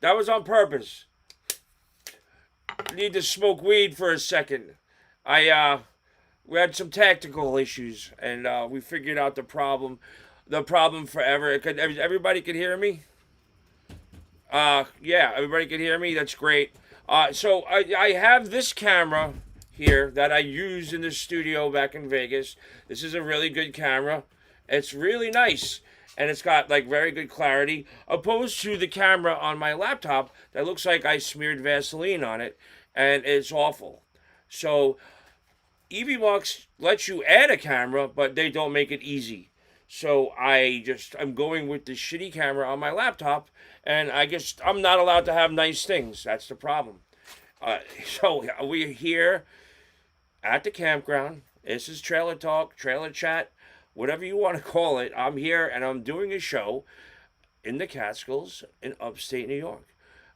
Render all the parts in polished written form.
That was on purpose. Need to smoke weed for a second. I we had some tactical issues, and we figured out the problem. The problem forever. Everybody could hear me. Yeah, everybody can hear me. That's great. So I have this camera here that I used in the studio back in Vegas. This is a really good camera. It's really nice. And it's got like very good clarity, opposed to the camera on my laptop that looks like I smeared Vaseline on it, and it's awful. So EVMux lets you add a camera, but they don't make it easy. So I'm going with the shitty camera on my laptop, and I guess I'm not allowed to have nice things. That's the problem. So we're here at the campground. This is trailer talk, trailer chat, whatever you want to call it. I'm here and I'm doing a show in the Catskills in upstate New York.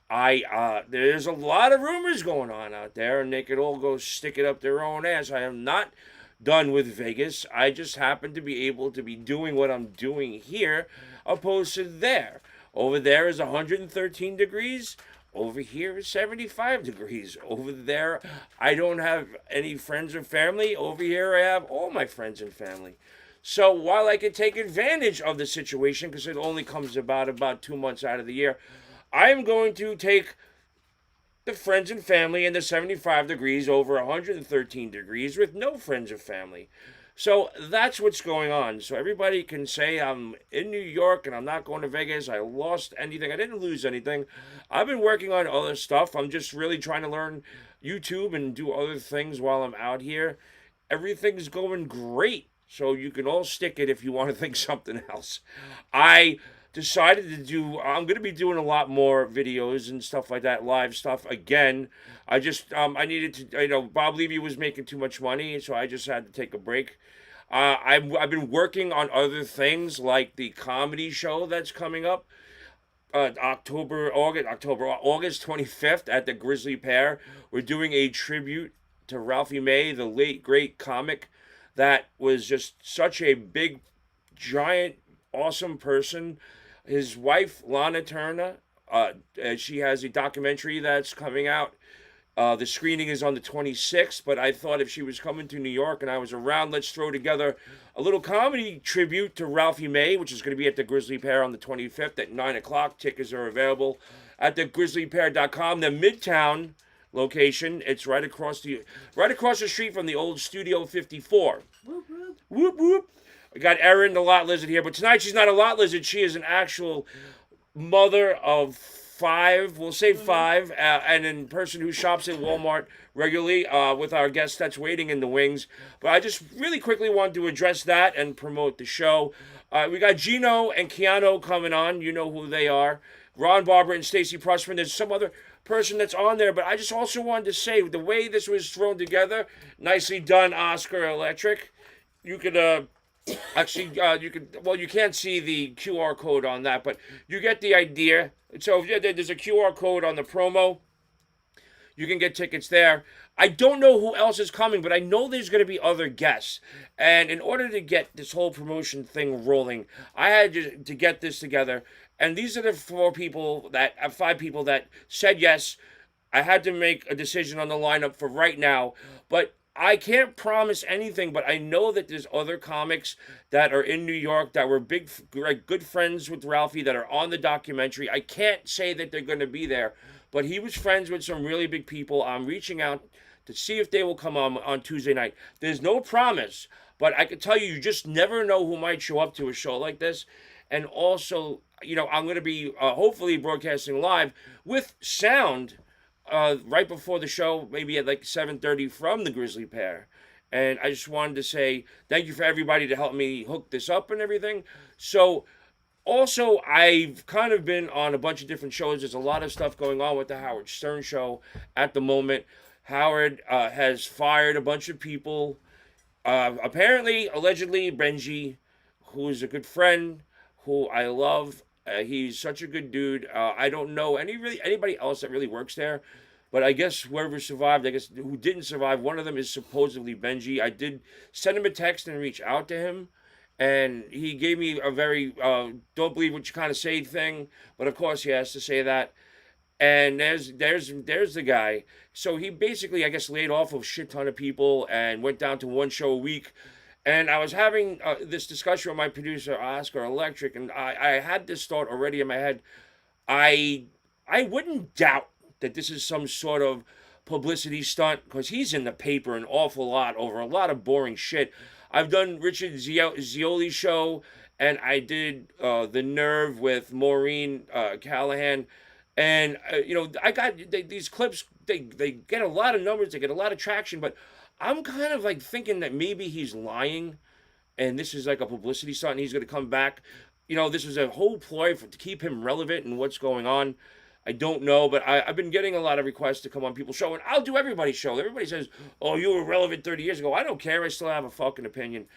I There's a lot of rumors going on out there, and they could all go stick it up their own ass. I am not done with Vegas. I just happen to be able to be doing what I'm doing here, opposed to there. Over there is 113 degrees. Over here is 75 degrees. Over there, I don't have any friends or family. Over here, I have all my friends and family. So while I can take advantage of the situation, because it only comes about 2 months out of the year, I'm going to take the friends and family in the 75 degrees over 113 degrees with no friends or family. So that's what's going on. So everybody can say I'm in New York and I'm not going to Vegas. I lost anything. I didn't lose anything. I've been working on other stuff. I'm just really trying to learn YouTube and do other things while I'm out here. Everything's going great. So you can all stick it if you want to think something else. I decided to do I'm going to be doing a lot more videos and stuff like that, live stuff again. I needed to, Bob Levy was making too much money, so I just had to take a break. I've been working on other things like the comedy show that's coming up August 25th at the Grizzly Pear. We're doing a tribute to Ralphie May, the late great comic that was just such a big, giant, awesome person. His wife, Lana Turner, she has a documentary that's coming out. The screening is on the 26th, but I thought if she was coming to New York and I was around, let's throw together a little comedy tribute to Ralphie May, which is going to be at the Grizzly Pear on the 25th at 9 o'clock. Tickets are available at thegrizzlypear.com. The Midtown location, it's right across the street from the old Studio 54. Whoop, whoop. Whoop, whoop. We got Erin, the lot lizard, here, but tonight she's not a lot lizard. She is an actual mother of five, we'll say five, and a person who shops at Walmart regularly with our guest that's waiting in the wings. But I just really quickly want to address that and promote the show. We got Gino and Keanu coming on. You know who they are. Ron Barber and Stacy Pressman. There's some other person that's on there, but I just also wanted to say the way this was thrown together, nicely done, Oscar Electric. You could actually, you can't see the QR code on that, but you get the idea. So there's a QR code on the promo. You can get tickets there. I don't know who else is coming, but I know there's going to be other guests. And in order to get this whole promotion thing rolling, I had to get this together. And these are the five people that said yes. I had to make a decision on the lineup for right now, but I can't promise anything, but I know that there's other comics that are in New York that were good friends with Ralphie that are on the documentary. I can't say that they're going to be there, but he was friends with some really big people. I'm reaching out to see if they will come on Tuesday night. There's no promise, but I can tell you, you just never know who might show up to a show like this. And also, I'm going to be hopefully broadcasting live with sound right before the show, maybe at like 7:30 from the Grizzly Pear. And I just wanted to say thank you for everybody to help me hook this up and everything. So also, I've kind of been on a bunch of different shows. There's a lot of stuff going on with the Howard Stern show at the moment. Howard has fired a bunch of people. Apparently, allegedly, Benji, who is a good friend, who I love. He's such a good dude. I don't know anybody else that really works there, but I guess whoever survived, who didn't survive, one of them is supposedly Benji. I did send him a text and reach out to him, and he gave me a very don't believe what you kind of say thing, but of course he has to say that. And there's the guy. So he basically, I guess, laid off a shit ton of people and went down to one show a week. And I was having this discussion with my producer Oscar Electric, and I had this thought already in my head. I I wouldn't doubt that this is some sort of publicity stunt because he's in the paper an awful lot over a lot of boring shit. I've done Richard Zioli's show, and I did The Nerve with Maureen Callahan. And, I got these clips, they get a lot of numbers, they get a lot of traction, but I'm kind of like thinking that maybe he's lying and this is like a publicity stunt and he's going to come back. This was a whole ploy to keep him relevant in what's going on. I don't know, but I've been getting a lot of requests to come on people's show, and I'll do everybody's show. Everybody says, "Oh, you were relevant 30 years ago." I don't care. I still have a fucking opinion.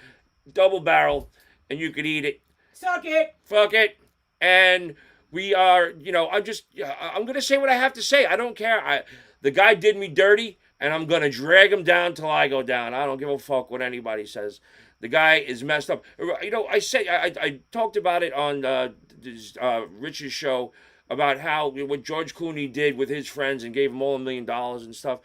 Double barrel, and you could eat it. Suck it. Fuck it. And we are, I'm gonna say what I have to say. I don't care. The guy did me dirty, and I'm gonna drag him down till I go down. I don't give a fuck what anybody says. The guy is messed up. I talked about it on Rich's show about how what George Clooney did with his friends and gave them all $1 million and stuff.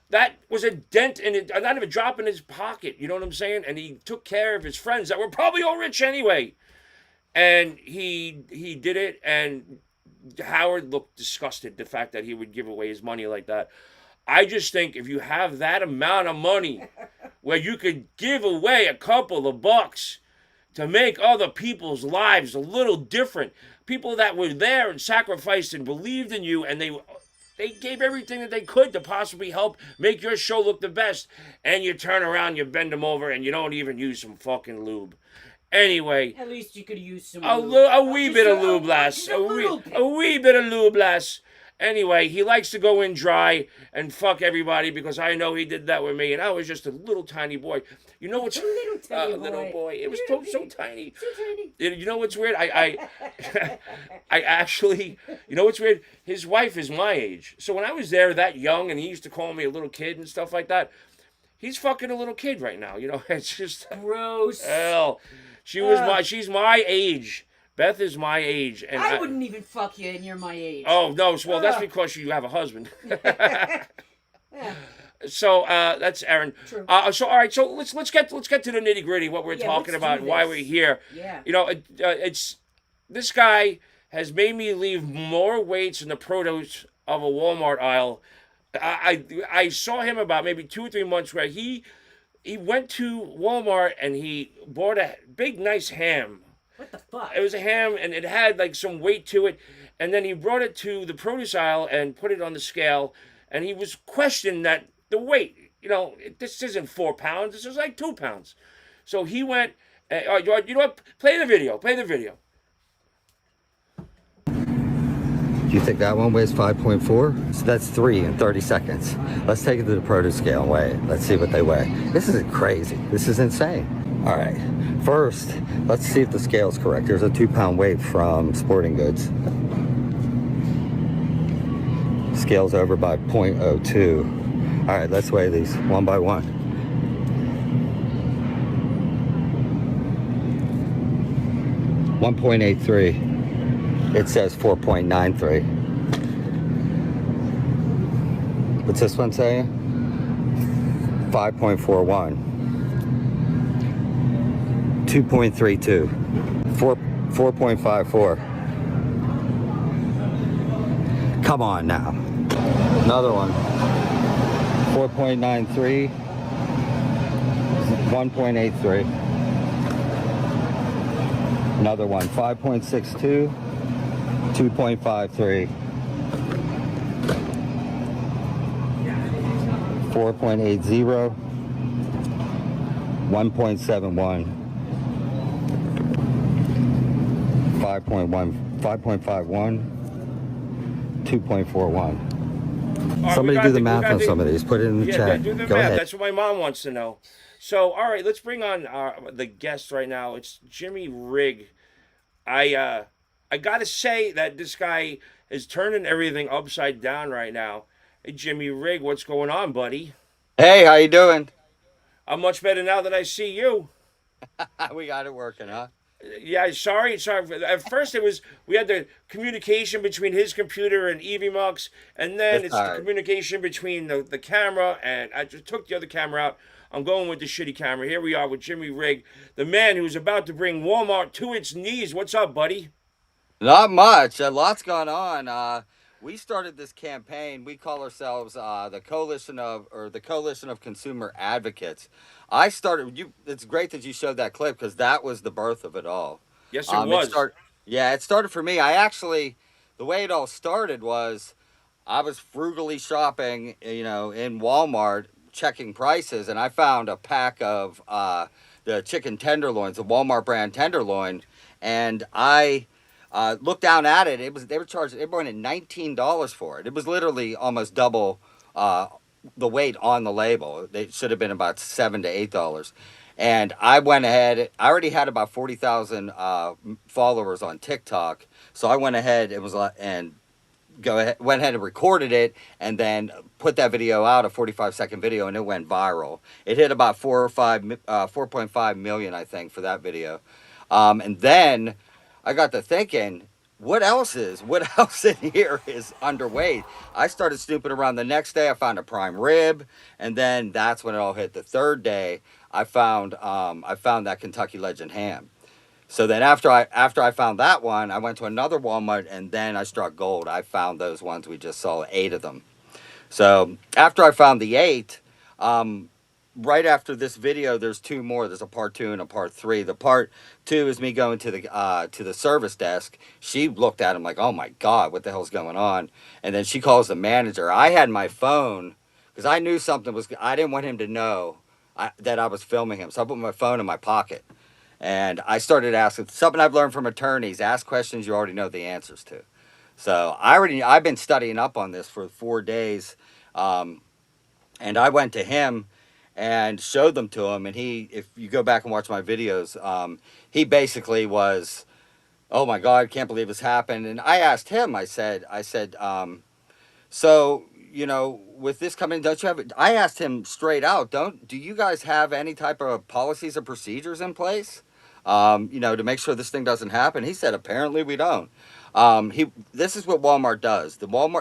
That was a dent in it, not even a drop in his pocket. You know what I'm saying? And he took care of his friends that were probably all rich anyway. And he did it, and Howard looked disgusted the fact that he would give away his money like that. I just think if you have that amount of money where you could give away a couple of bucks to make other people's lives a little different, people that were there and sacrificed and believed in you, and they gave everything that they could to possibly help make your show look the best, and you turn around, you bend them over, and you don't even use some fucking lube. Anyway, at least you could use some a wee bit of lube less. A wee bit of lube less. Anyway, he likes to go in dry and fuck everybody because I know he did that with me, and I was just a little tiny boy. You know what's little boy? It was so tiny. So tiny. You know what's weird? I actually, you know what's weird? His wife is my age, so when I was there that young, and he used to call me a little kid and stuff like that, he's fucking a little kid right now. It's just gross. Hell, she's my age. Beth is my age, and I wouldn't even fuck you, and you're my age. Oh no! Well, that's because you have a husband. Yeah. So that's Aaron. True. So all right. So let's get to the nitty gritty. What we're talking about, and why we're here. Yeah. It's this guy has made me leave more weights in the produce of a Walmart aisle. I saw him about maybe 2 or 3 months where he went to Walmart and he bought a big nice ham. What the fuck? It was a ham, and it had like some weight to it. And then he brought it to the produce aisle and put it on the scale. And he was questioning that the weight. This isn't 4 pounds. This is like 2 pounds. So he went. You know what? Play the video. You think that one weighs 5.4? So that's 3 in 30 seconds. Let's take it to the produce scale and weigh it. Let's see what they weigh. This is crazy. This is insane. All right. First, let's see if the scale's correct. There's a 2-pound weight from Sporting Goods. Scale's over by 0.02. All right, let's weigh these one by one. 1.83. It says 4.93. What's this one saying? 5.41. 2.32. 4.54. Come on now. Another one. 4.93. 1.83. Another one. 5.62. 2.53. 4.80. 1.71. 5.51, 2.41. Somebody do the math on some of these. Put it in the chat. Do the Go math. ahead. That's what my mom wants to know. So, all right, let's bring on the guest right now. It's Jimmy Wrigg. I got to say that this guy is turning everything upside down right now. Hey, Jimmy Wrigg, what's going on, buddy? Hey, how you doing? I'm much better now that I see you. We got it working, huh? Yeah, sorry. At first, we had the communication between his computer and Evie Mux, and then It's it's all the right. communication between the camera. And I just took the other camera out. I'm going with the shitty camera. Here we are with Jimmy Wrigg, the man who's about to bring Walmart to its knees. What's up, buddy? Not much. A lot's gone on. We started this campaign. We call ourselves the Coalition of Consumer Advocates. I started. You. It's great that you showed that clip because that was the birth of it all. Yes, it It was. start. Yeah, it started for me. I actually, the way it all started was I was frugally shopping, in Walmart, checking prices, and I found a pack of the chicken tenderloins, the Walmart brand tenderloin, and I looked down at it. They were at $19 for it. It was literally almost double uh, the weight on the label. It should have been about $7 to $8. And I went ahead. I already had about 40,000 followers on TikTok, so I went ahead. It was and went ahead and recorded it, and then put that video out, a 45-second video, and it went viral. It hit about 4.5 million, I think, for that video. And then I got to thinking, what else in here is underweight? I started snooping around. The next day I found a prime rib, and then that's when it all hit. The third day I found that Kentucky Legend ham. So then after I found that one, I went to another Walmart, and then I struck gold. I found those ones we just saw, 8 of them. So after I found the 8, um, right after this video, there's 2 more. There's a part 2 and a part 3. The part 2 is me going to the service desk. She looked at him like, "Oh my God, what the hell's going on?" And then she calls the manager. I had my phone because I knew something was. I didn't want him to know that I was filming him, so I put my phone in my pocket. And I started asking something I've learned from attorneys: ask questions you already know the answers to. So I've been studying up on this for 4 days, um, and I went to him and showed them to him. And if you go back and watch my videos, he basically was, "Oh my God, can't believe this happened." And I asked him. So, with this coming, don't you have? I asked him straight out. Do you guys have any type of policies or procedures in place? To make sure this thing doesn't happen. He said, apparently we don't. This is what Walmart does.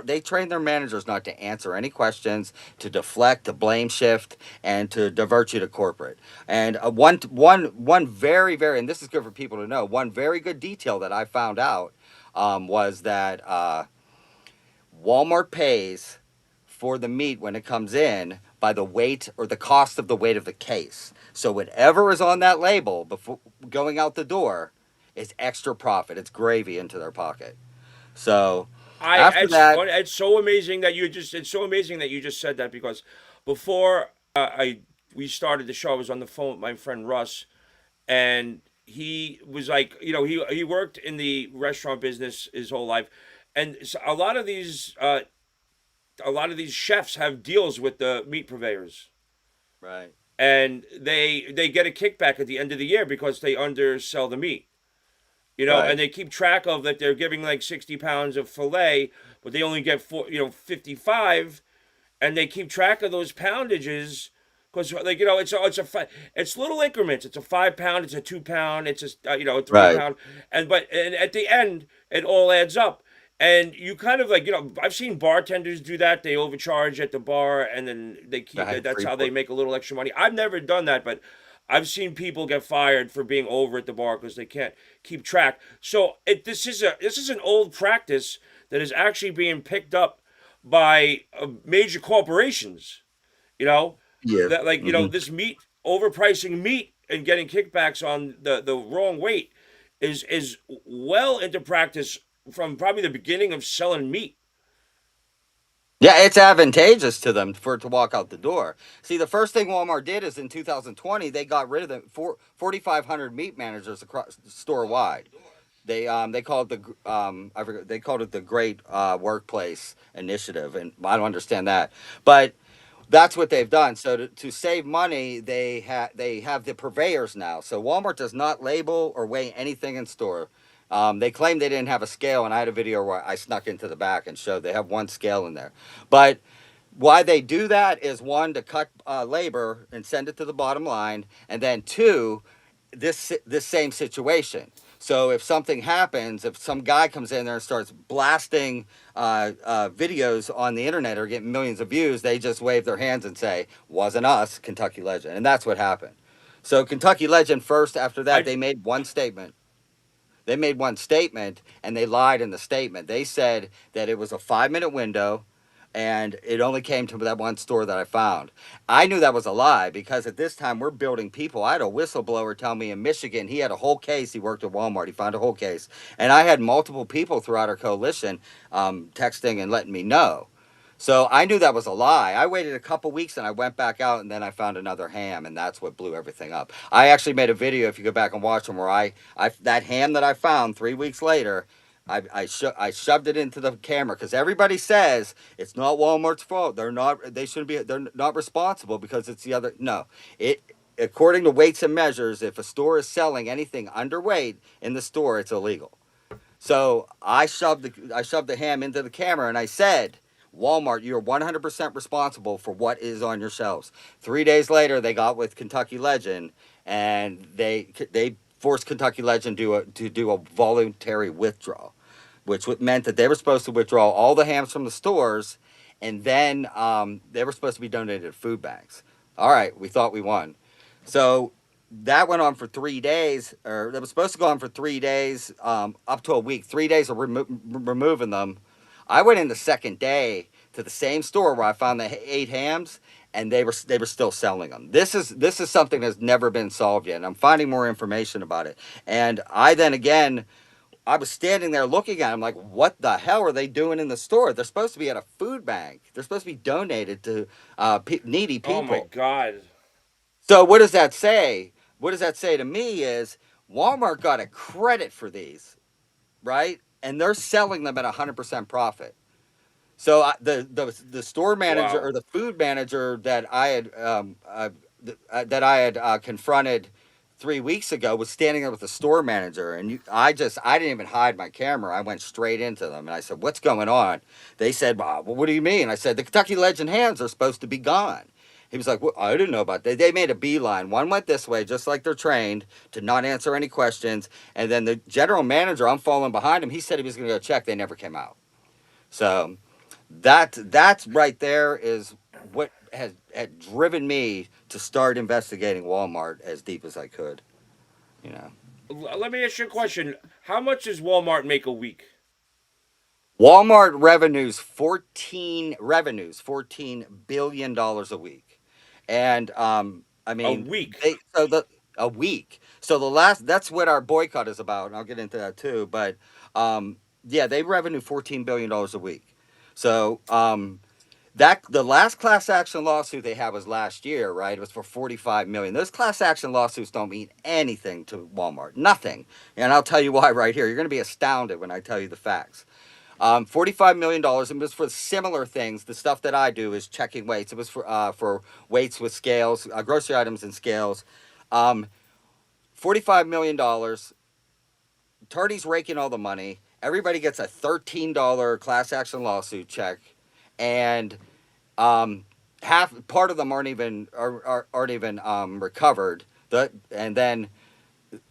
They train their managers not to answer any questions, to deflect, to blame shift, and to divert you to corporate. And one very, very, and this is good for people to know. One very good detail that I found out was that Walmart pays for the meat when it comes in by the weight or the cost of the weight of the case. So whatever is on that label before going out the door is extra profit. It's gravy into their pocket. So after It's that, fun. It's so amazing that you just. It's so amazing that you just said that because before I we started the show, I was on the phone with my friend Russ, and he was like, he worked in the restaurant business his whole life, and so a lot of these chefs have deals with the meat purveyors, right, and they get a kickback at the end of the year because they undersell the meat. And right, they keep track of that they're giving like 60 pounds of filet, but they only get 55, and they keep track of those poundages because it's little increments. It's a 5 pound, it's a 2 pound, it's a three right, pound, and at the end it all adds up. And you kind of like I've seen bartenders do that. They overcharge at the bar, and then they keep right. that's how they make a little extra money. I've never done that, but I've seen people get fired for being over at the bar because they can't keep track. So this is an old practice that is actually being picked up by major corporations. You know Yeah. that like Hmm. this meat overpricing meat and getting kickbacks on the wrong weight is well into practice from probably the beginning of selling meat. Yeah, it's advantageous to them for it to walk out the door. See, the first thing Walmart did is in 2020 they got rid of the 4,500 meat managers across store wide. They called it I forget, they called it the Great Workplace Initiative, and I don't understand that, but that's what they've done. So to save money, they have the purveyors now. So Walmart does not label or weigh anything in store. They claim they didn't have a scale, and I had a video where I snuck into the back and showed they have one scale in there. But why they do that is, one, to cut labor and send it to the bottom line, and then two, this same situation. So if something happens, if some guy comes in there and starts blasting videos on the internet or getting millions of views, they just wave their hands and say, "Wasn't us, Kentucky Legend," and that's what happened. So Kentucky Legend first. After that, I they made one statement. They made one statement and they lied in the statement. They said that it was a 5 minute window and it only came to that one store that I found. I knew that was a lie because at this time we're building people. I had a whistleblower tell me in Michigan he had a whole case. He worked at Walmart. He found a whole case. And I had multiple people throughout our coalition texting and letting me know. So I knew that was a lie. I waited a couple weeks and I went back out and then I found another ham and that's what blew everything up. I actually made a video if you go back and watch them where I that ham that I found 3 weeks later, I shoved it into the camera because everybody says it's not Walmart's fault. They shouldn't be. They're not responsible because it's the other. No, it according to weights and measures, if a store is selling anything underweight in the store, it's illegal. So I shoved the ham into the camera and I said, Walmart, you're 100% responsible for what is on your shelves. 3 days later, they got with Kentucky Legend and they forced Kentucky Legend to do a voluntary withdrawal, which meant that they were supposed to withdraw all the hams from the stores, and then they were supposed to be donated to food banks. All right, we thought we won. So that went on for 3 days, or it was supposed to go on for 3 days, up to a week. 3 days of removing them. I went in the second day to the same store where I found the 8 hams, and they were still selling them. This is something that's never been solved yet. And I'm finding more information about it. And I then again I was standing there looking at them like, what the hell are they doing in the store? They're supposed to be at a food bank. They're supposed to be donated to needy oh my people. God. So what does that say? What does that say to me is Walmart got a credit for these, right? And they're selling them at 100% profit. So the store manager Wow. or the food manager that I had confronted 3 weeks ago was standing there with the store manager, and I didn't even hide my camera. I went straight into them, and I said, "What's going on?" They said, "Well, what do you mean?" I said, "The Kentucky Legend hands are supposed to be gone." He was like, well, I didn't know about that. They made a beeline. One went this way, just like they're trained to not answer any questions. And then the general manager, I'm following behind him. He said he was going to go check. They never came out. So that's right there is what had driven me to start investigating Walmart as deep as I could. You know, Let me ask you a question. How much does Walmart make a week? Walmart $14 billion a week, and I A mean week. they so the a week. So the last that's what our boycott is about, and I'll get into that too. But yeah, they revenue $14 billion a week. So that the last class action lawsuit they had was last year, right? It was for 45 million. Those class action lawsuits don't mean anything to Walmart, nothing. And I'll tell you why right here. You're going to be astounded when I tell you the facts. $45 million, and it was for similar things. The stuff that I do is checking weights. It was for weights with scales, grocery items and scales. $45 million. Attorneys raking all the money. Everybody gets a $13 class action lawsuit check, and half part of them aren't even recovered. And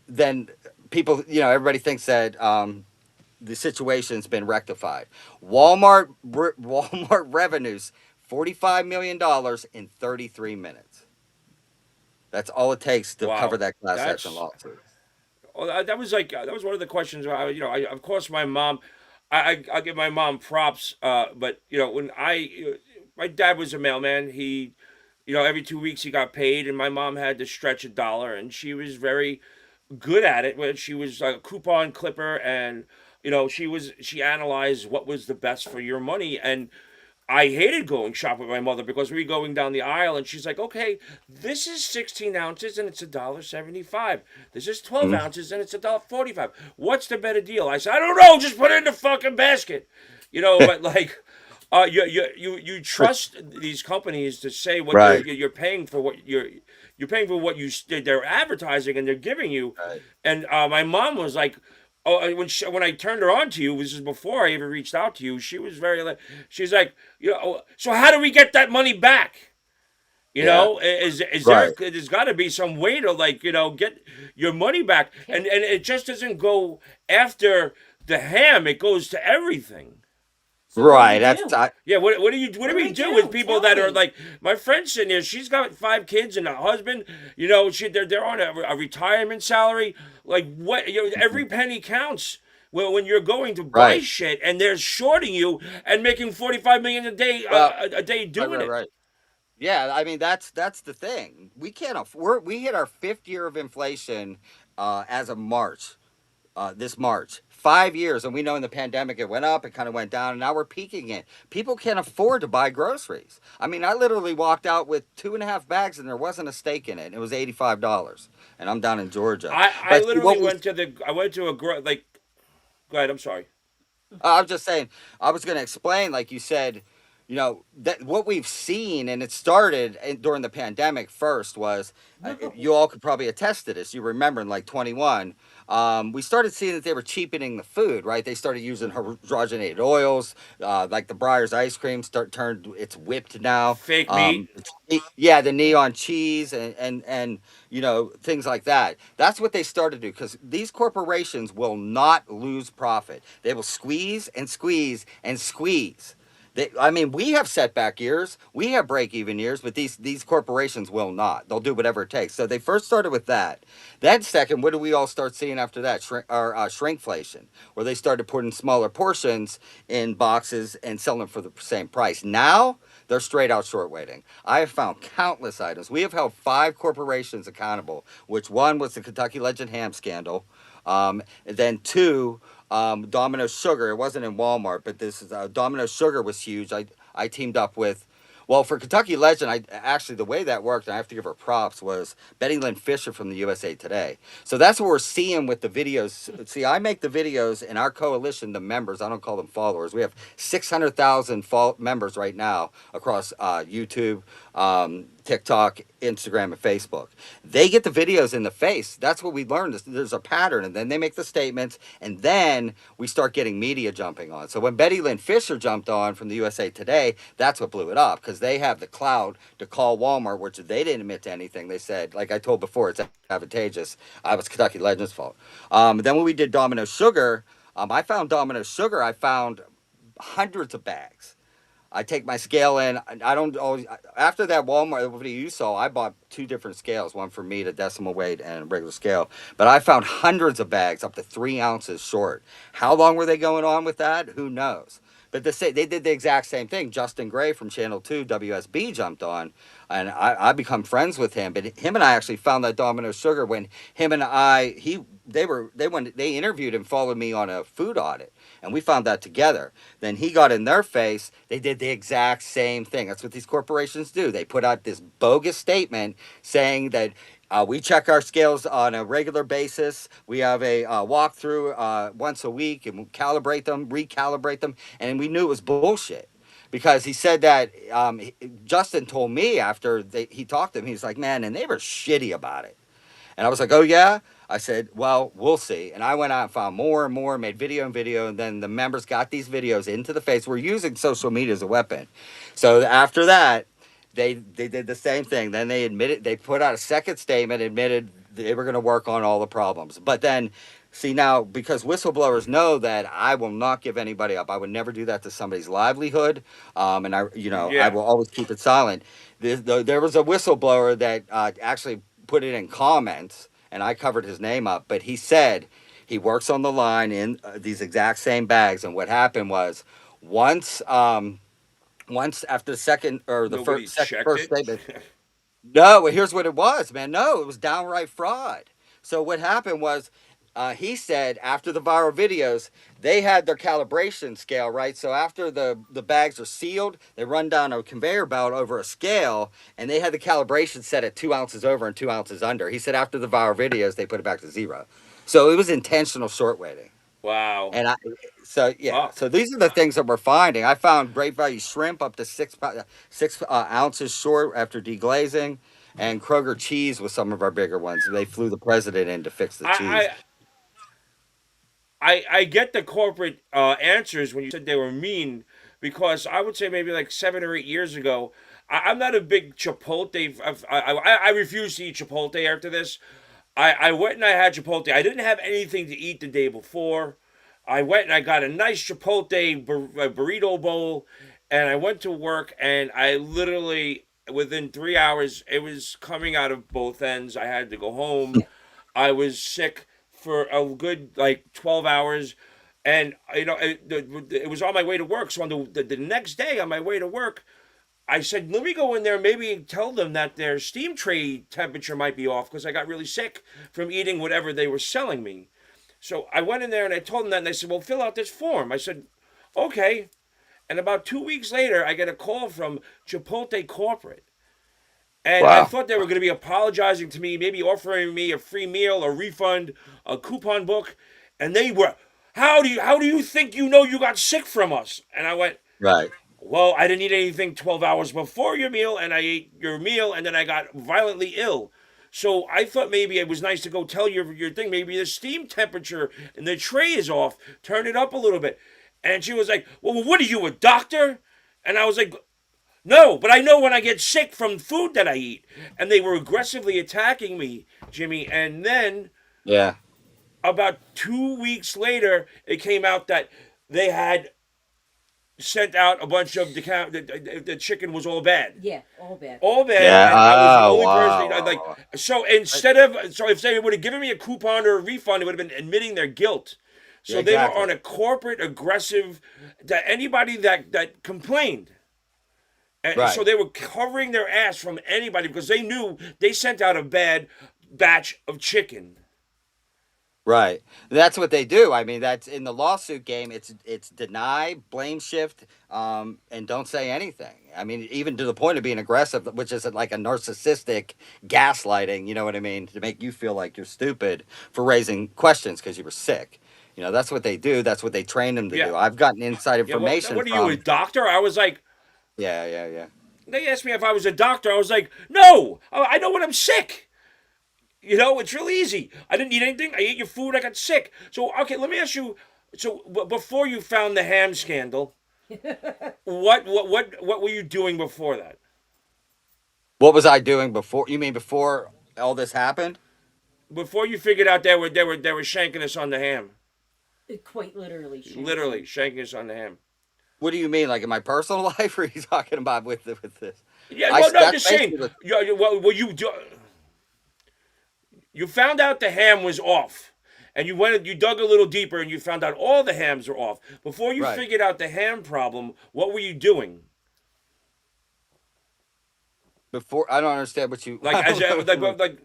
then people, everybody thinks that the situation's been rectified. Walmart revenues $45 million in 33 minutes. That's all it takes to cover Wow. that class action That's lawsuit. oh, that was like that was one of the questions. Of course, my mom. I give my mom props. But when my dad was a mailman. He, every 2 weeks he got paid, and my mom had to stretch a dollar, and she was very good at it. When she was a coupon clipper, and she analyzed what was the best for your money. And I hated going shop with my mother because we were going down the aisle and she's like, okay, this is 16 ounces and it's $1.75. This is 12 Mhm. ounces and it's $1.45. What's the better deal? I said, I don't know, just put it in the fucking basket. But like, you trust these companies to say what Right. you're paying for what you're paying for what they're advertising and they're giving you. Right. And my mom was like, oh, when I turned her on to you, this is before I even reached out to you. She was very like, she's like, so how do we get that money back? Yeah. Is there? Right. There's got to be some way to like get your money back, and it just doesn't go after the ham. It goes to everything. So what do we Right. That's do? Yeah, what What do do we we do with do? people Tell that are me. like my friend sitting here? She's got 5 kids and a husband. They're on a retirement salary. Like what? Every penny counts. When you're going to buy right. shit and they're shorting you and making 45 million a day Well, a day right, doing right, it. right. Yeah, I mean that's the thing. We can't afford. We hit our fifth year of inflation as of March. This March, 5 years, and we know in the pandemic it went up, it kind of went down, and now we're peaking it. People can't afford to buy groceries. I mean, I literally walked out with 2.5 bags, and there wasn't a steak in it. And it was $85, and I'm down in Georgia. I But see, literally I went to like. Go ahead. I'm sorry. I was just saying, I was going to explain, like you said, that what we've seen, and it started during the pandemic first, was No. you all could probably attest to this. You remember in like 21, we started seeing that they were cheapening the food, right? They started using hydrogenated oils, like the Breyers ice cream turned, it's whipped now. Fake meat. Yeah, the neon cheese and things like that. That's what they started to do because these corporations will not lose profit. They will squeeze and squeeze and squeeze. I mean, we have setback years, we have break even years, but these corporations will not. They'll do whatever it takes. So they first started with that. Then second, what do we all start seeing after that? Shrinkflation, where they started putting smaller portions in boxes and selling them for the same price. Now they're straight out short weighting. I have found countless items. We have held 5 corporations accountable, which one was the Kentucky Legend Ham scandal. And then two, Domino's Sugar. It wasn't in Walmart, but this is Domino's Sugar was huge. I teamed up with, well, for Kentucky Legend, I actually the way that worked, and I have to give her props, was Betty Lynn Fisher from the USA Today. So that's what we're seeing with the videos. See, I make the videos in our coalition, the members. I don't call them followers. We have 600,000 members right now across YouTube, TikTok, Instagram, and Facebook. They get the videos in the face. That's what we learned. There's a pattern, and then they make the statements, and then we start getting media jumping on. So when Betty Lynn Fisher jumped on from the USA Today, that's what blew it up because they have the clout to call Walmart, which they didn't admit to anything. They said, like I told before, it's advantageous. I was Kentucky Legend's fault. Then when we did Domino's Sugar, I found Domino's Sugar. I found hundreds of bags. I take my scale in. I don't always. After that Walmart video you saw, I bought 2 different scales, one for meat, a decimal weight, and a regular scale. But I found hundreds of bags up to 3 ounces short. How long were they going on with that? Who knows? But they did the exact same thing. Justin Gray from Channel 2 WSB jumped on, and I become friends with him. But him and I actually found that Domino's Sugar when him and they interviewed and followed me on a food audit, and we found that together. Then he got in their face. They did the exact same thing. That's what these corporations do. They put out this bogus statement saying that we check our scales on a regular basis. We have a walkthrough once a week and we calibrate them, recalibrate them. And we knew it was bullshit because he said that Justin told me after he talked to him, he's like, man, and they were shitty about it. And I was like, oh, yeah? I said, well, we'll see. And I went out and found more and more, made video and video. And then the members got these videos into the face. We're using social media as a weapon. So after that, they did the same thing. Then they put out a second statement, admitted they were going to work on all the problems. But then, see now, because whistleblowers know that I will not give anybody up. I would never do that to somebody's livelihood. And I Yeah. will always keep it silent. There was a whistleblower that actually put it in comments, and I covered his name up, but he said he works on the line in these exact same bags. And what happened was once, once after the second or the Nobody checked first it. statement, no, well, here's what it was, man. No, it was downright fraud. So what happened was, he said after the viral videos, they had their calibration scale, right? So after the bags are sealed, they run down a conveyor belt over a scale, and they had the calibration set at 2 ounces over and 2 ounces under. He said after the viral videos, they put it back to zero. So it was intentional short weighting. Wow. And so yeah, Fuck. so these are the things that we're finding. I found great value shrimp up to 6 ounces short after deglazing, and Kroger cheese was some of our bigger ones. They flew the president in to fix the cheese. I I get the corporate answers when you said they were mean because I would say maybe like 7 or 8 years ago, I'm not a big Chipotle. I refuse to eat Chipotle after this. I went and I had Chipotle. I didn't have anything to eat the day before. I went and I got a nice Chipotle burrito bowl, and I went to work, and I literally, within 3 hours, it was coming out of both ends. I had to go home. I was sick for a good like 12 hours. And it was on my way to work. So on the next day on my way to work, I said, let me go in there, maybe tell them that their steam tray temperature might be off because I got really sick from eating whatever they were selling me. So I went in there and I told them that, and they said, well, fill out this form. I said, okay. And about 2 weeks later, I get a call from Chipotle Corporate. And I Wow. thought they were going to be apologizing to me, maybe offering me a free meal, a refund, a coupon book. And they were, how do you think you know you got sick from us? And I went, Right. well, I didn't eat anything 12 hours before your meal, and I ate your meal, and then I got violently ill. So I thought maybe it was nice to go tell your thing. Maybe the steam temperature and the tray is off. Turn it up a little bit. And she was like, well, what are you, a doctor? And I was like, no, but I know when I get sick from food that I eat. And they were aggressively attacking me, Jimmy. And then Yeah. about 2 weeks later, it came out that they had sent out a bunch of the chicken was all bad. Yeah, all bad. All bad, Yeah. and I was the Oh, only person. wow. Wow, Like, wow. so instead of, so if they would have given me a coupon or a refund, it would have been admitting their guilt. Yeah, So they were exactly. on a corporate aggressive that anybody that complained. And so Right. they were covering their ass from anybody because they knew they sent out a bad batch of chicken. Right. That's what they do. I mean, that's in the lawsuit game. It's deny, blame shift, and don't say anything. I mean, even to the point of being aggressive, which is like a narcissistic gaslighting. You know what I mean? To make you feel like you're stupid for raising questions because you were sick. You know, that's what they do. That's what they train them to Yeah, do. I've gotten inside yeah. Well, information what are you, a from. doctor? I was like, Yeah, yeah, yeah. they asked me if I was a doctor. I was like, no, I know when I'm sick. It's real easy. I didn't eat anything. I ate your food. I got sick. So, okay, let me ask you. So, before you found the ham scandal, what were you doing before that? What was I doing before? You mean before all this happened? Before you figured out they were shanking us on the ham, Quite literally. literally shanking us on the ham. What do you mean, like in my personal life, or are you talking about with this? Yeah, well, no, I'm That's just saying. basically what. Well, you found out the ham was off, and you dug a little deeper, and you found out all the hams are off. Before you Right. figured out the ham problem, what were you doing? Before I don't understand what you. Like I as don't know a, what you mean. like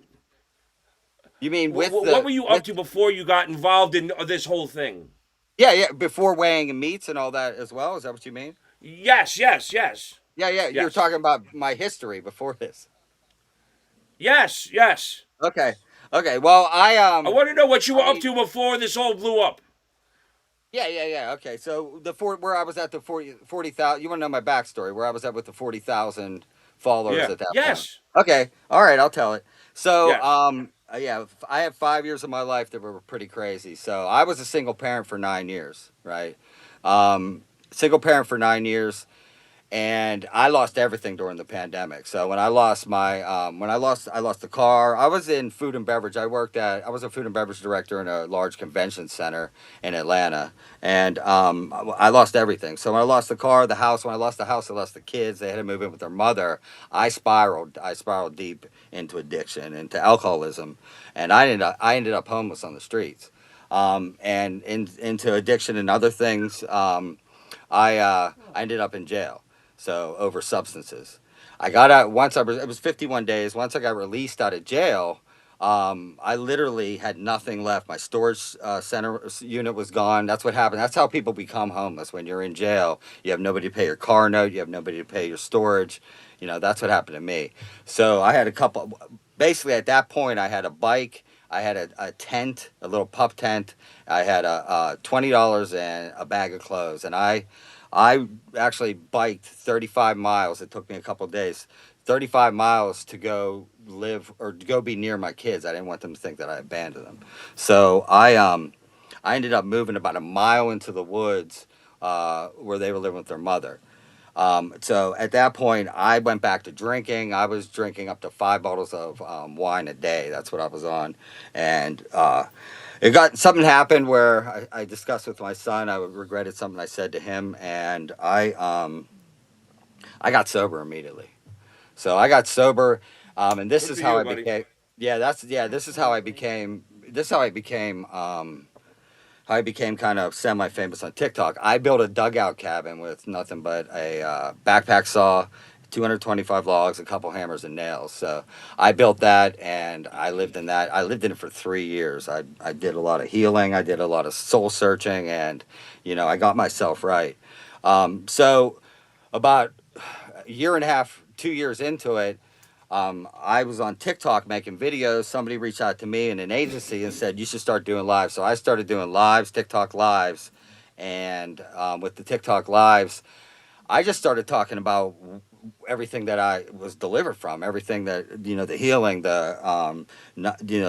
You mean with what the were you up with to before you got involved in this whole thing? yeah, yeah, before weighing meats and all that as well? Is that what you mean? Yes, yes, yes, Yeah, yeah. You're yes, talking about my history before this. yes, yes. Okay. Okay. Well, I want to know what you were up I to before this all blew up. yeah, yeah, yeah. Okay. So where I was at the 40,000. You want to know my backstory? Where I was at with the 40,000 followers Yeah. at that point. Yes. Okay. All right. I'll tell it. So Yes. yeah, I had 5 years of my life that were pretty crazy. So I was a single parent for 9 years, right? Single parent for 9 years, and I lost everything during the pandemic. So when I lost my I lost the car. I was in food and beverage. I was a food and beverage director in a large convention center in Atlanta, and I lost everything. So when I lost the car, the house. When I lost the house, I lost the kids. They had to move in with their mother. I spiraled deep into addiction, into alcoholism, and I ended up homeless on the streets, into addiction and other things. I ended up in jail, so over substances. I got out once. It was 51 days. Once I got released out of jail, I literally had nothing left. My storage center unit was gone. That's what happened. That's how people become homeless when you're in jail. You have nobody to pay your car note. You have nobody to pay your storage. You know, that's what happened to me. So I had a couple. Basically, at that point, I had a bike. I had a tent, a little pup tent. I had a $20 and a bag of clothes, and I actually biked 35 miles. It took me a couple of days, 35 miles to go live or to go be near my kids. I didn't want them to think that I abandoned them. So I ended up moving about a mile into the woods where they were living with their mother. So at that point, I went back to drinking. I was drinking up to 5 bottles of wine a day. That's what I was on. And something happened where I discussed with my son. I regretted something I said to him, and I got sober immediately. So I got sober, and this Good is for how you, I buddy. became. Yeah, this is how I became. This is how I became. How I became kind of semi-famous on TikTok. I built a dugout cabin with nothing but a backpack saw, 225 logs, a couple hammers and nails. So I built that, and I lived in that. I lived in it for 3 years. I did a lot of healing. I did a lot of soul searching, and I got myself right. So about a year and a half, 2 years into it, I was on TikTok making videos. Somebody reached out to me in an agency and said, you should start doing lives. So I started doing lives, TikTok lives. And with the TikTok lives, I just started talking about everything that I was delivered from, everything that, the healing,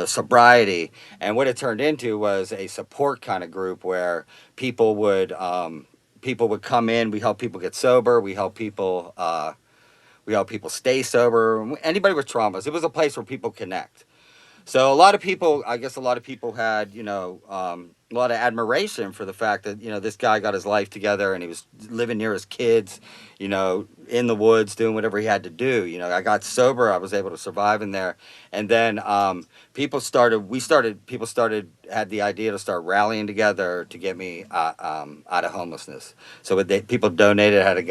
sobriety. And what it turned into was a support kind of group where people would come in. We help people get sober. We help people stay sober. Anybody with traumas. It was a place where people connect. So I guess a lot of people had, a lot of admiration for the fact that, this guy got his life together and he was living near his kids, in the woods, doing whatever he had to do. I got sober. I was able to survive in there. And then people had the idea to start rallying together to get me out of homelessness. So people donated. I had a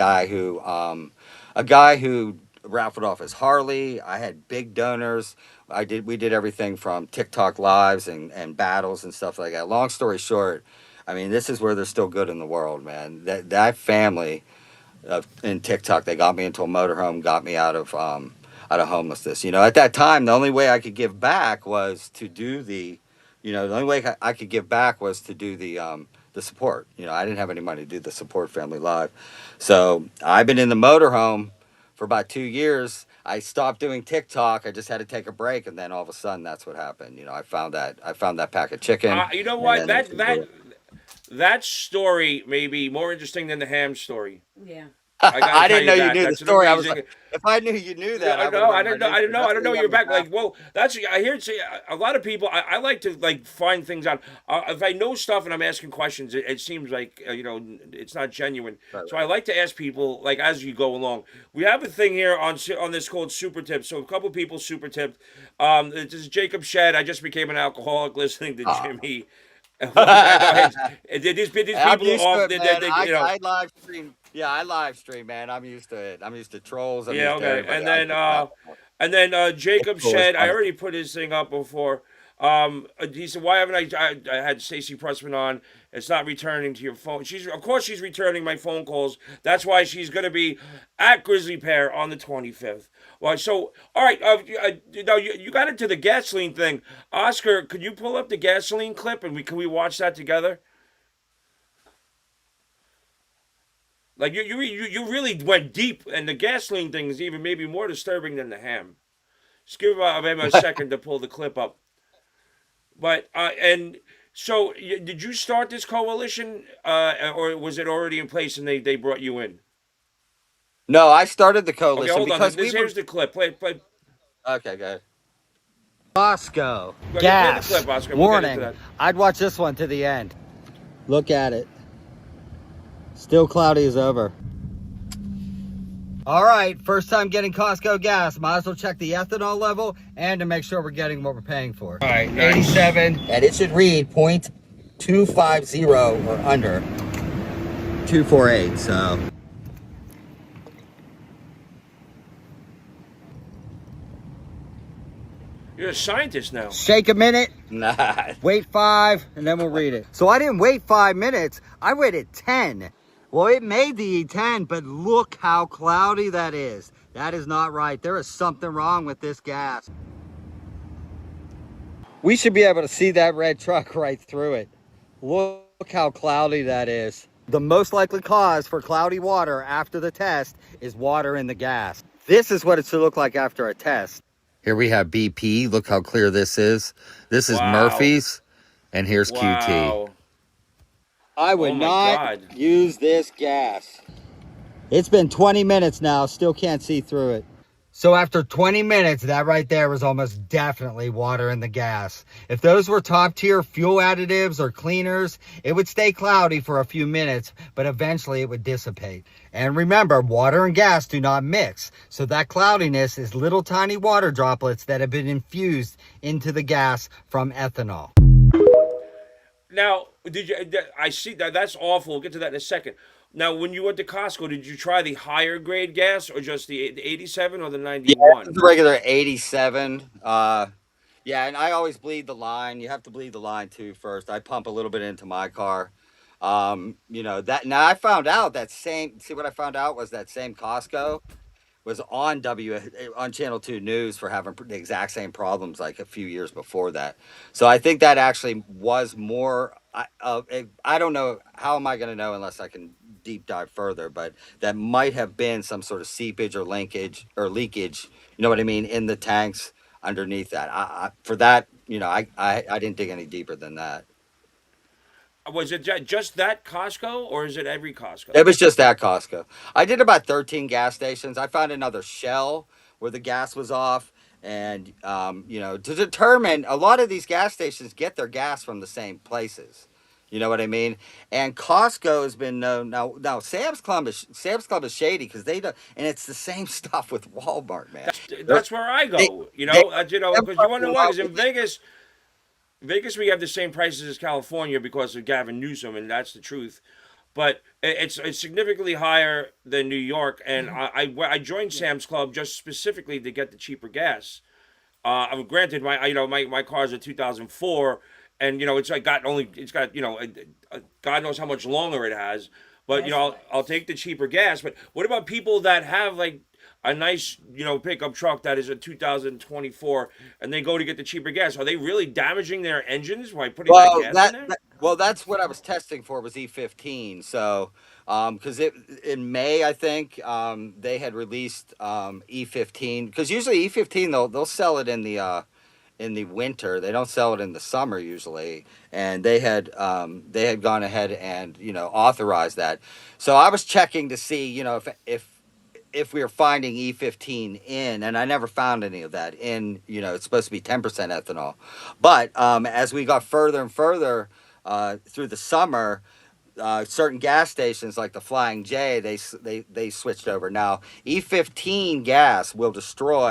guy who raffled off his Harley. I had big donors. We did everything from TikTok lives and battles and stuff like that. Long story short, I mean, this is where they're still good in the world, man. That family in TikTok, they got me into a motorhome, got me out of homelessness. At that time, the only way I could give back was to do the only way I could give back was to do the support. I didn't have any money to do the support family live. So I've been in the motorhome for about 2 years. I stopped doing TikTok. I just had to take a break, and then all of a sudden, that's what happened. I found that pack of chicken, You know and what? then there was That story may be more interesting than the ham story. Yeah. I got to I tell didn't you know you that. knew the That's an story. I was like, amazing. if I knew you knew that, I I would have know. I been didn't right know. I into didn't it. know. That's I didn't what know you you're got me back. back. Like, well, I hear it say a lot of people. I like to like find things out. If I know stuff and I'm asking questions, it seems like it's not genuine. Right, So I like to ask people like as you go along. We have a thing here on this called super tips. So a couple people super tipped. This is Jacob Shed. I just became an alcoholic listening to right. Jimmy. One guy, no, these I'm people are used to off. it, man. I live stream. Yeah, I live stream, man. I'm used to it. I'm used to trolls. I'm Yeah, used to okay. everybody. I get that. And then It's Jacob cool. It's said, I funny. already put his thing up before. He said, why haven't I had Stacy Pressman on? It's not returning to your phone. Of course she's returning my phone calls. That's why she's gonna be at Grizzly Pear on the 25th. Well, so all right. Now you got into the gasoline thing, Oscar. Could you pull up the gasoline clip and can we watch that together? Like you really went deep, and the gasoline thing is even maybe more disturbing than the ham. Just give him a second to pull the clip up. But and so did you start this coalition, or was it already in place and they brought you in? No, I started the Okay, coalition hold on. because we This were. here's the clip. Play. Okay, good. Bosco. Yeah, play the Gas. clip, Oscar. We'll get into Warning. that. I'd watch this one to the end. Look at it. Still cloudy as over. All right, first time getting Costco gas. Might as well check the ethanol level and to make sure we're getting what we're paying for. All right, nice. 87, and it should read 0.250 or under 248. So You're a scientist now. shake a minute. Nah. Wait 5, and then we'll read it. So I didn't wait 5 minutes. I waited 10. Well, it made the E10, but look how cloudy that is. That is not right. There is something wrong with this gas. We should be able to see that red truck right through it. Look how cloudy that is. The most likely cause for cloudy water after the test is water in the gas. This is what it should look like after a test. Here we have BP. Look how clear this is. This is Wow. Murphy's, and here's QT. Wow. I would Oh my not God. use this gas. It's been 20 minutes now, still can't see through it. So after 20 minutes, that right there was almost definitely water in the gas. If those were top tier fuel additives or cleaners, it would stay cloudy for a few minutes, but eventually it would dissipate. And remember, water and gas do not mix. So that cloudiness is little tiny water droplets that have been infused into the gas from ethanol. Now, I see that that's awful. We'll get to that in a second. Now, when you went to Costco, did you try the higher grade gas or just the 87 or the Yeah, 91? the regular 87. Yeah, and I always bleed the line. You have to bleed the line too first. I pump a little bit into my car. You know, that now I found out that same, see what I found out was that same Costco was on on Channel 2 News for having the exact same problems like a few years before that. So I think that actually was more. I don't know, how am I going to know unless I can deep dive further, but that might have been some sort of seepage or linkage or leakage. You know what I mean, in the tanks underneath that. For that, you know, I didn't dig any deeper than that. Was it just that Costco or is it every Costco? It was just at Costco. I did about 13 gas stations. I found another Shell where the gas was off. And, you know, to determine, a lot of these gas stations get their gas from the same places. You know what I mean? And Costco has been known. Now Sam's Club is shady because they don't, and it's the same stuff with Walmart, man. That's where I They, go. they, Because you want to know why? Because in Vegas, we have the same prices as California because of Gavin Newsom, and that's the truth. But it's significantly higher than New York, and I joined Sam's Club just specifically to get the cheaper gas. Granted, my car is a 2004, and it's got God knows how much longer it has. But I'll take the cheaper gas. But what about people that have like a nice pickup truck that is a 2024 and they go to get the cheaper gas? Are they really damaging their engines by putting that gas in there? Well, that's what I was testing for was E15. So, because in May, I think they had released E15. Because usually E15 they'll sell it in the winter. They don't sell it in the summer usually. And they had gone ahead and authorized that. So I was checking to see if we were finding E15 in, and I never found any of that in. It's supposed to be 10% ethanol, but as we got further and further through the summer, certain gas stations like the Flying J, they switched over. Now E15 gas will destroy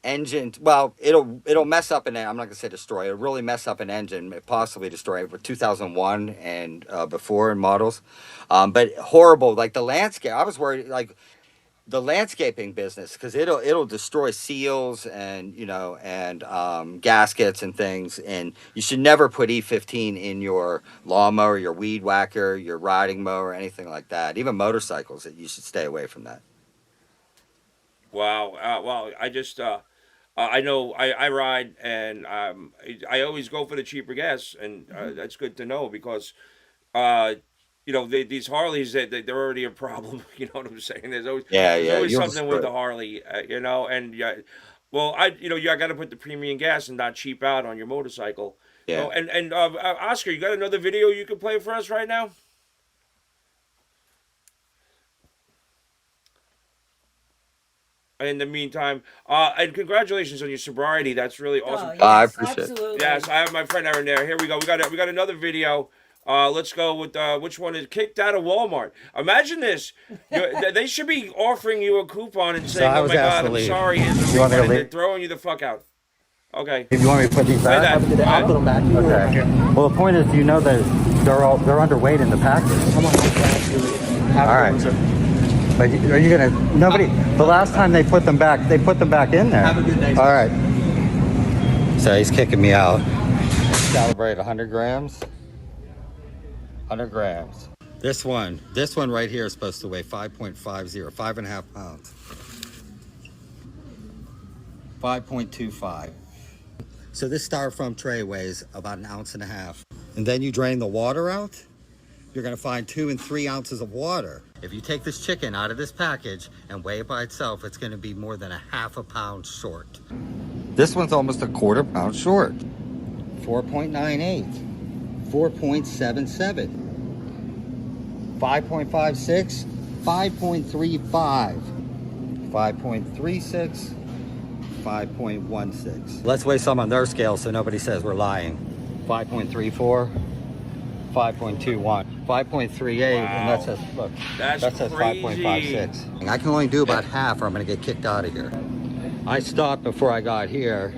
engine. Well, it'll mess up I'm not gonna say destroy. It'll really mess up an engine, possibly destroy it with 2001 and before in models. But horrible, like the landscape. I was worried, like the landscaping business, because it'll destroy seals and gaskets and things. And you should never put E15 in your lawnmower, your weed whacker, your riding mower, anything like that. Even motorcycles, you should stay away from that. Wow. Well, I just I know I ride and I always go for the cheaper gas, and that's good to know because these Harleys they're already a problem. You know what I'm saying? There's always something with the Harley. And well, I got to put the premium gas and not cheap out on your motorcycle. Yeah. And Oscar, you got another video you can play for us right now? In the meantime, and congratulations on your sobriety. That's really awesome. Oh, yes, I appreciate it. absolutely. Yes, I have my friend Aaron there. Here we go. We got another video. Let's go with which one is kicked out of Walmart. Imagine this. They should be offering you a coupon and saying, I "Oh was my asked God, to I'm leave. sorry." Here's You want me to and they're leave? throwing you the fuck out. Okay. If you want me to put these Play back, that. I'll put them back. okay. Well, the point is, you know that they're underweight in the package. Come on. All right. But are you gonna? Nobody. The last time they put them back in there. Have a good day. All right. So he's kicking me out. Calibrate 100 grams. 100 grams. This one right here is supposed to weigh 5.50, 5.5 pounds. 5.25. So this styrofoam tray weighs about 1.5 ounces. And then you drain the water out, you're gonna find 2 and 3 ounces of water. If you take this chicken out of this package and weigh it by itself, it's gonna be more than 1/2 pound short. This one's almost 1/4 pound short. 4.98, 4.77. 5.56, 5.35, 5.36, 5.16. Let's weigh some on their scale so nobody says we're lying. 5.34, 5.21, 5.38, and that says, look, That's that says crazy. 5.56. I can only do about half or I'm gonna get kicked out of here. I stopped before I got here,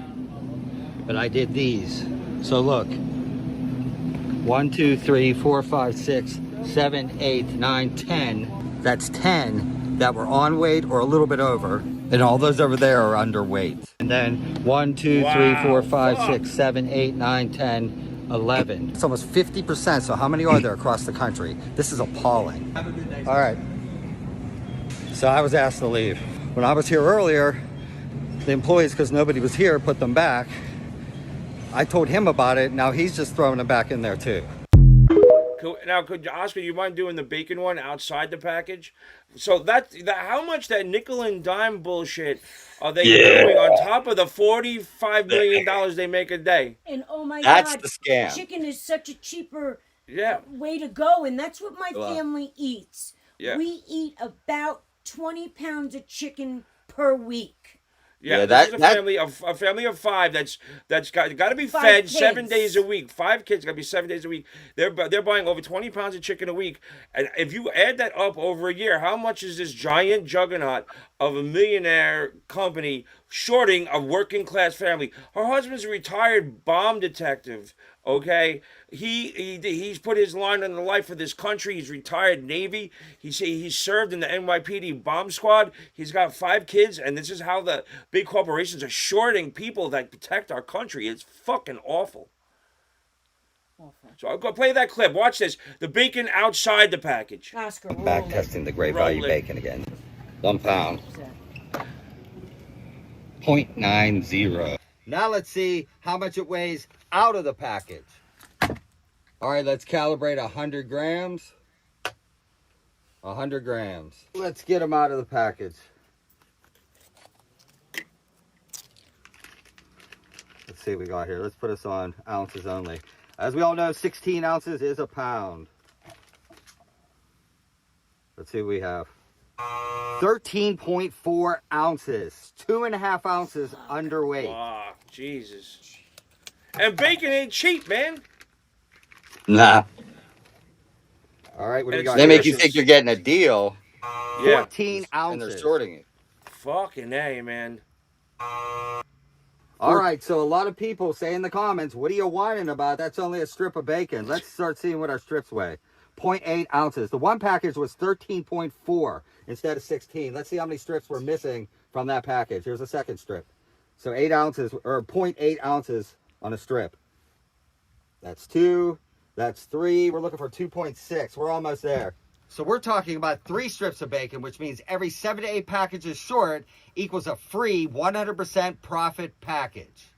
but I did these. So look, 1, 2, 3, 4, 5, 6, 7, 8, 9, 10. That's 10 that were on weight or a little bit over. And all those over there are underweight. And then 1, 2, 3, 4, 5, 6, 7, 8, 9, 10, 11. It's almost 50%. So how many are there across the country? This is appalling. All right. So I was asked to leave. When I was here earlier, the employees, because nobody was here, put them back. I told him about it. Now he's just throwing them back in there too. Now, could Oscar, you mind doing the bacon one outside the package? So how much that nickel and dime bullshit are they doing on top of the $45 million they make a day? And oh my That's God, the scam. chicken is such a cheaper Yeah, way to go, and that's what my Wow. family eats. Yeah. We eat about 20 pounds of chicken per week. yeah. Yeah, This is that- a family of five that's got to be 5 fed kids. 7 days a week. 5 kids got to be 7 days a week. They're buying over 20 pounds of chicken a week, and if you add that up over a year, how much is this giant juggernaut of a millionaire company shorting a working class family? Her husband's a retired bomb detective. Okay, he's put his line on the life for this country. He's retired Navy. He served in the NYPD bomb squad. He's got 5 kids, and this is how the big corporations are shorting people that protect our country. It's fucking awful. Awful. So I'll go play that clip. Watch this. The bacon outside the package. Oscar, roll Back it. testing the great Roll value it. bacon again. 1 pound. What's that? 0.90. Now let's see how much it weighs out of the package. All right, let's calibrate 100 grams. 100 grams. Let's get them out of the package. Let's see what we got here. Let's put us on ounces only. As we all know, 16 ounces is a pound. Let's see what we have. 13.4 ounces. 2.5 ounces underweight. Ah, Jesus. And bacon ain't cheap, man. Nah. All right, what do we It's got? They They make make you you delicious. think you're getting a deal. Yeah. 14 ounces. And they're sorting it. Fucking A, man. All right, so a lot of people say in the comments, what are you whining about? That's only a strip of bacon. Let's start seeing what our strips weigh. 0.8 ounces. The one package was 13.4 instead of 16. Let's see how many strips we're missing from that package. Here's a second strip. So 8 ounces, or 0.8 ounces on a strip. That's 2. That's 3. We're looking for 2.6. We're almost there. So we're talking about 3 strips of bacon, which means every 7 to 8 packages short equals a free 100% profit package.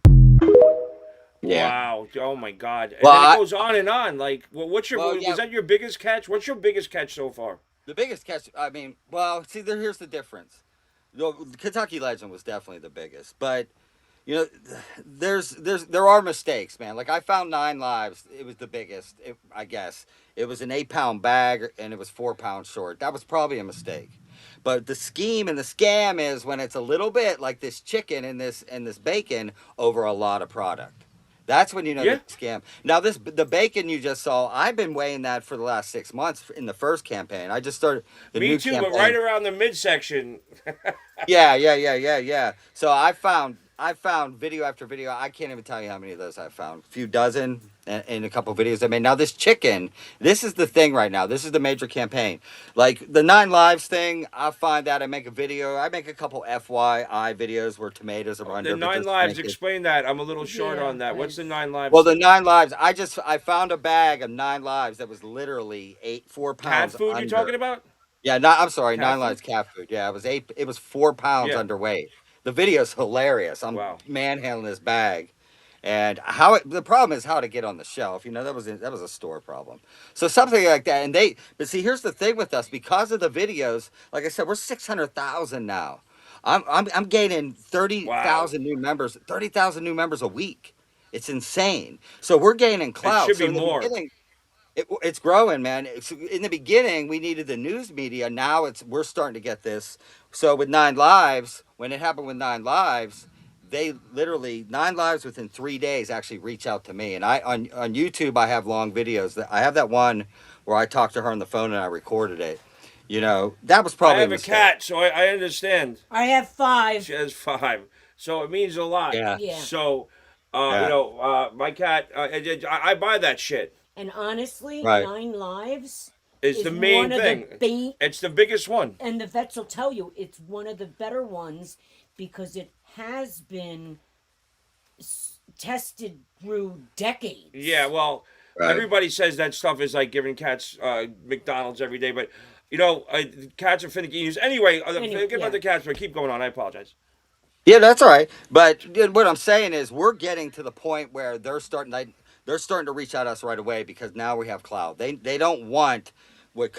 Yeah. Wow. Oh my God. And Well, then I- it goes on and on. Like, what's your? Well, yeah. Was that your biggest catch? What's your biggest catch so far? The biggest catch, I mean, well, see, here's the difference. The Kentucky Legend was definitely the biggest, but you know, there are mistakes, man. Like I found 9 lives. It was the biggest, I guess. It was an 8-pound bag and it was 4 pounds short. That was probably a mistake. But the scheme and the scam is when it's a little bit like this chicken and this bacon over a lot of product. That's when you know Yeah. the scam. Now the bacon you just saw, I've been weighing that for the last 6 months in the first campaign. I just started the Me new too, campaign. but right around the midsection. Yeah. So I found video after video. I can't even tell you how many of those I found. A few dozen in a couple videos I made. Now this chicken, this is the thing right now. This is the major campaign. Like the 9 lives thing, I find that I make a video. I make a couple FYI videos where tomatoes are under. The but 9 just lives. make it- Explain that. I'm a little short Yeah, on that. What's the 9 lives? Well, the 9 lives, I found a bag of 9 lives that was literally 4 cat pounds food under. you talking about? Yeah, I'm sorry, Cat 9 food? lives cat food. Yeah, it was 4 pounds Yeah. underweight. The video's hilarious. I'm Wow. manhandling this bag. And the problem is how to get on the shelf. You know, that was a store problem. So something like that. But see, here's the thing with us, because of the videos, like I said, we're 600,000 now. I'm gaining 30,000 new members, 30,000 new members a week. It's insane. So we're gaining clout. should So be in the more. beginning, It's growing, man. In the beginning, we needed the news media. Now we're starting to get this. So with Nine Lives, when it happened with Nine Lives, they literally Nine Lives within 3 days actually reached out to me. And I on YouTube, I have long videos. I have that one where I talked to her on the phone and I recorded it. That was I probably a have a mistake. cat, so I understand. I have 5. She has 5, so it means a lot. Yeah. Yeah. So, Yeah. my cat, I buy that shit. And honestly, Right. 9 Lives It's is the main one of thing. the It's the biggest one. and the vets will tell you it's one of the better ones because it has been tested through decades. Yeah, well, Right. everybody says that stuff is like giving cats McDonald's every day, but cats are finicky eaters. Anyway, forget yeah. about the cats, but keep going on. I apologize. Yeah, that's all right. But what I'm saying is, we're getting to the point where they're starting to reach out to us right away because now we have cloud. They don't want what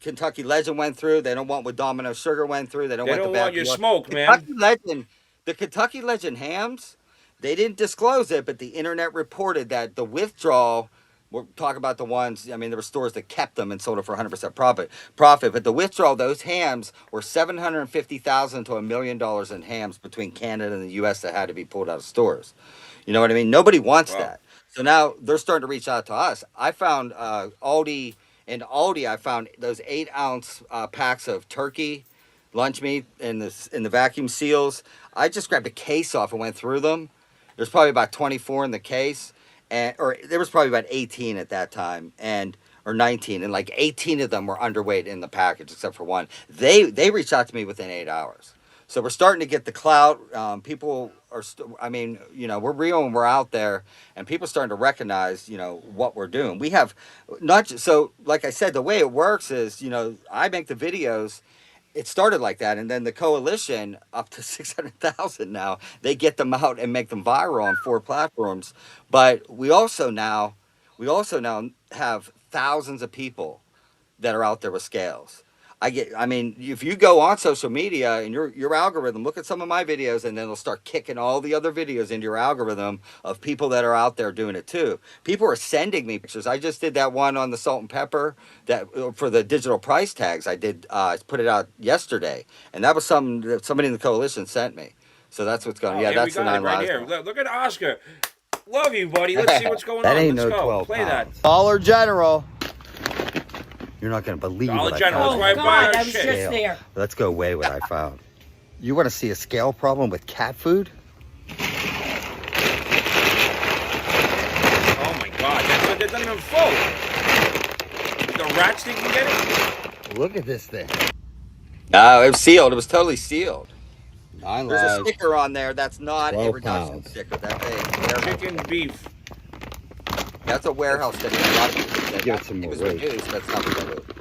Kentucky Legend went through. They don't want what Domino Sugar went through. They don't They want the don't bad want your blood. smoke, man. The Kentucky Legend hams, they didn't disclose it, but the internet reported that the withdrawal. We're talking about the ones. I mean, there were stores that kept them and sold it for 100% profit. But the withdrawal, those hams were $750,000 to $1 million in hams between Canada and the U.S. that had to be pulled out of stores. You know what I mean? Nobody wants Wow. that. So now they're starting to reach out to us. I found Aldi. In Aldi, I found those 8-ounce packs of turkey lunch meat in the vacuum seals. I just grabbed a case off and went through them. There's probably about 24 in the case, or there was probably about 18 at that time, or 19, and like 18 of them were underweight in the package except for one. They reached out to me within 8 hours. So we're starting to get the clout. People are, we're real and we're out there, and people are starting to recognize, what we're doing. We have not just, so like I said, the way it works is, I make the videos. It started like that, and then the coalition, up to 600,000 now, they get them out and make them viral on 4 platforms. But we also now have thousands of people that are out there with scales. If you go on social media and your algorithm, look at some of my videos, and then it'll start kicking all the other videos into your algorithm of people that are out there doing it too. People are sending me pictures. I just did that one on the salt and pepper that for the digital price tags. I put it out yesterday, and that was something that somebody in the coalition sent me. So that's what's going. Oh, Yeah, here we that's the got it 9 right lives. here. Look at Oscar. Love you, buddy. Let's see what's going That on. ain't Let's no go. 12 Play that. pounds. Dollar General. You're not going to believe Dollar what I General, found. right Oh, by God, our I was shit. just there. Let's go away what I found. You want to see a scale problem with cat food? Oh my God, that doesn't even full. The rats didn't get it. Look at this thing. No, it was sealed. It was totally sealed. 9 There's a lives. sticker on there that's not a 12 reduction pounds. sticker. That's a warehouse. Chicken beef. That's a warehouse sticker. A lot of people say Give it that some it was more weight. reduced. That's not reduced.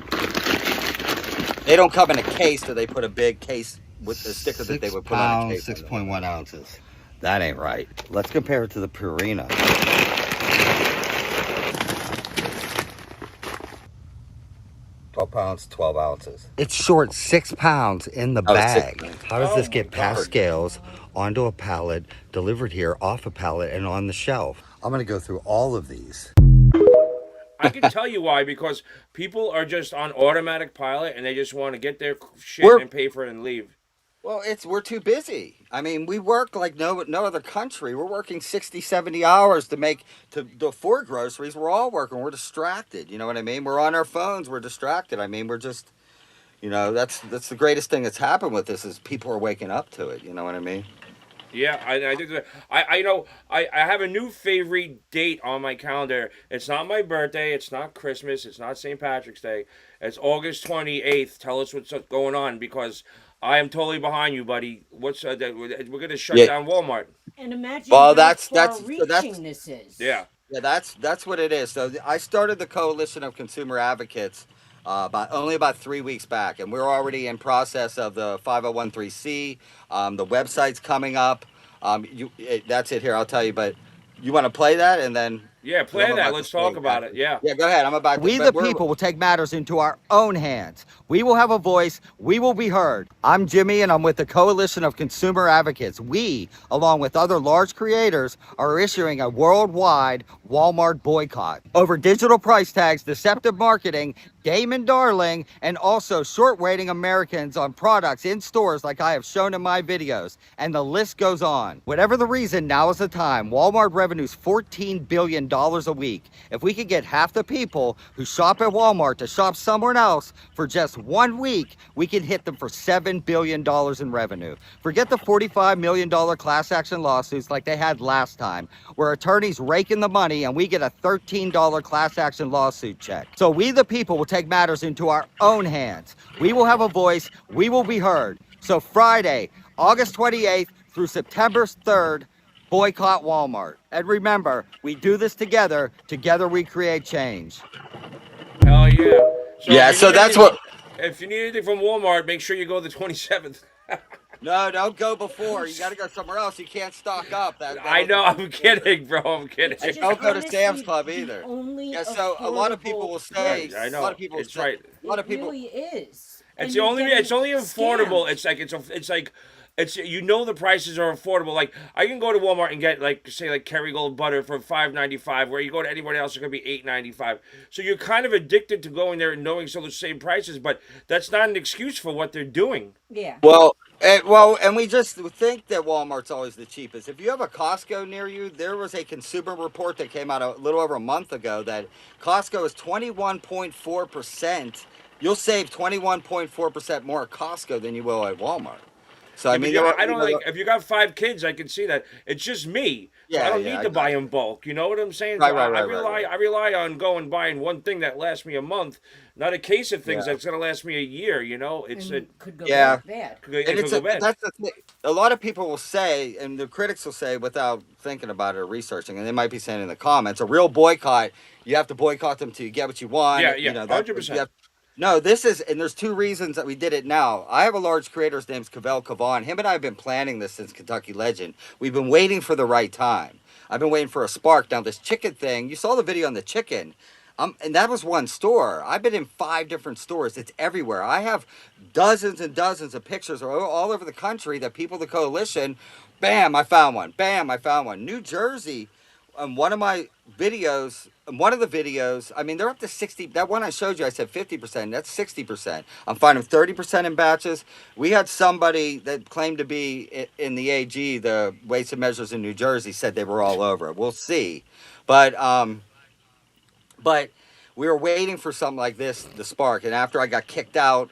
They don't come in a case, so they put a big case with the sticker that they would put on a 6 case. pounds, 6.1 ounces. That ain't right. Let's compare it to the Purina. 12 pounds, 12 ounces. It's short 6 pounds in the Oh, 6 bag. pounds. How does this Oh, get my past God. scales, onto a pallet, delivered here, off a pallet, and on the shelf? I'm going to go through all of these. I can tell you why, because people are just on automatic pilot and they just want to get their shit We're- and pay for it and leave. Well, we're too busy. I mean, we work like no other country. We're working 60, 70 hours to afford groceries. We're all working. We're distracted. You know what I mean? We're on our phones. We're distracted. I mean, we're just, that's the greatest thing that's happened with this is people are waking up to it. You know what I mean? Yeah, I think that I have a new favorite date on my calendar. It's not my birthday. It's not Christmas. It's not St. Patrick's Day. It's August 28th. Tell us what's going on because I am totally behind you, buddy. We're gonna shut Yeah. down Walmart. And imagine Well, how that's- far-reaching that's- this is. Yeah. Yeah, that's what it is. So I started the Coalition of Consumer Advocates about 3 weeks back, and we're already in process of the 5013C. The website's coming up. That's it here. I'll tell you. But you want to play that, and then Yeah, 'Cause I'm plan that. about to Let's say talk about it. exactly. Yeah. Yeah, go ahead. I'm about to. We, but the we're- people, will take matters into our own hands. We will have a voice. We will be heard. I'm Jimmy, and I'm with the Coalition of Consumer Advocates. We, along with other large creators, are issuing a worldwide Walmart boycott over digital price tags, deceptive marketing, Damon Darling, and also short-waiting Americans on products in stores like I have shown in my videos. And the list goes on. Whatever the reason, now is the time. Walmart revenues $14 billion a week. If we could get half the people who shop at Walmart to shop somewhere else for just 1 week, we can hit them for $7 billion in revenue. Forget the $45 million class action lawsuits like they had last time, where attorneys rake in the money and we get a $13 class action lawsuit check. So we, the people, will take matters into our own hands. We will have a voice. We will be heard. So Friday, August 28th through September 3rd, boycott Walmart. And remember, we do this together. Together we create change. Hell yeah. So Yeah, if you so need that's anything, what. if you need anything from Walmart, make sure you go the 27th. No, don't go before. You got to go somewhere else. You can't stock up. I know. I'm kidding, bro. I'm kidding. It's just Don't go to honestly Sam's Club the either. only Yeah, so a lot of people affordable will say. I price. A lot know. of people It's say. right. A lot of It people. really is. And It's the you're only. getting It's only affordable. scammed. It's like. It's the prices are affordable. Like I can go to Walmart and get like say like Kerrygold butter for $5.95, where you go to anywhere else it's gonna be $8.95. So you're kind of addicted to going there and knowing still the same prices, but that's not an excuse for what they're doing. Yeah. And we just think that Walmart's always the cheapest. If you have a Costco near you, there was a consumer report that came out a little over a month ago that Costco is 21.4%. You'll save 21.4% more at Costco than you will at Walmart. So I Yeah, but mean, there are, I don't like if you got 5 kids, I can see that. It's just me, so I Yeah, don't yeah, need I to buy got in bulk. You know what I'm saying? Right, So right, I right, rely right. I rely on going buying one thing that lasts me a month, not a case of things Yeah. that's gonna last me a year. You know, it's And could go Yeah. bad. it And could go bad. that's the thing. A lot of people will say, and the critics will say, without thinking about it or researching, and they might be saying in the comments, a real boycott, you have to boycott them till you get what you want. Yeah, You yeah, know, that's 100%. no, this is, and there's two reasons that we did it now. I have a large creator, his name's Cavell Cavan. Him and I have been planning this since Kentucky Legend. We've been waiting for the right time. I've been waiting for a spark. Now, this chicken thing, you saw the video on the chicken. And that was one store. I've been in 5 different stores. It's everywhere. I have dozens and dozens of pictures all over the country that people, the coalition, bam, I found one. Bam, I found one. New Jersey, one of my videos, one of the videos, I mean, they're up to 60. That one I showed you, I said 50%. That's 60%. I'm finding 30% in batches. We had somebody that claimed to be in the AG, the Weights and Measures in New Jersey, said they were all over it. We'll see. But we were waiting for something like this, the spark. And after I got kicked out,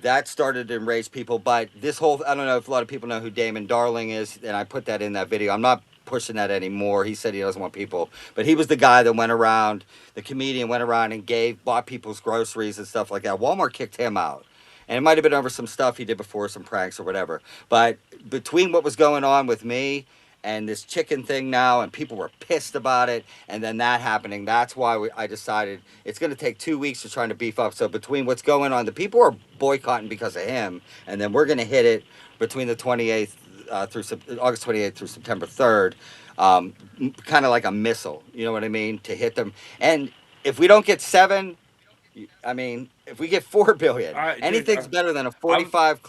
that started to enrage people. But this whole, I don't know if a lot of people know who Damon Darling is, and I put that in that video. I'm not pushing that anymore. He said he doesn't want people, but he was the guy that went around, the comedian went around and bought people's groceries and stuff like that. Walmart kicked him out. And it might have been over some stuff he did before, some pranks or whatever. But between what was going on with me and this chicken thing now, and people were pissed about it, and then that happening, that's why I decided it's going to take 2 weeks to try to beef up. So between what's going on, the people are boycotting because of him, and then we're going to hit it between the 28th August 28th through September 3rd, kind of like a missile, you know what I mean, to hit them. And if we don't get 7, I mean, if we get 4 billion, anything's better than a $45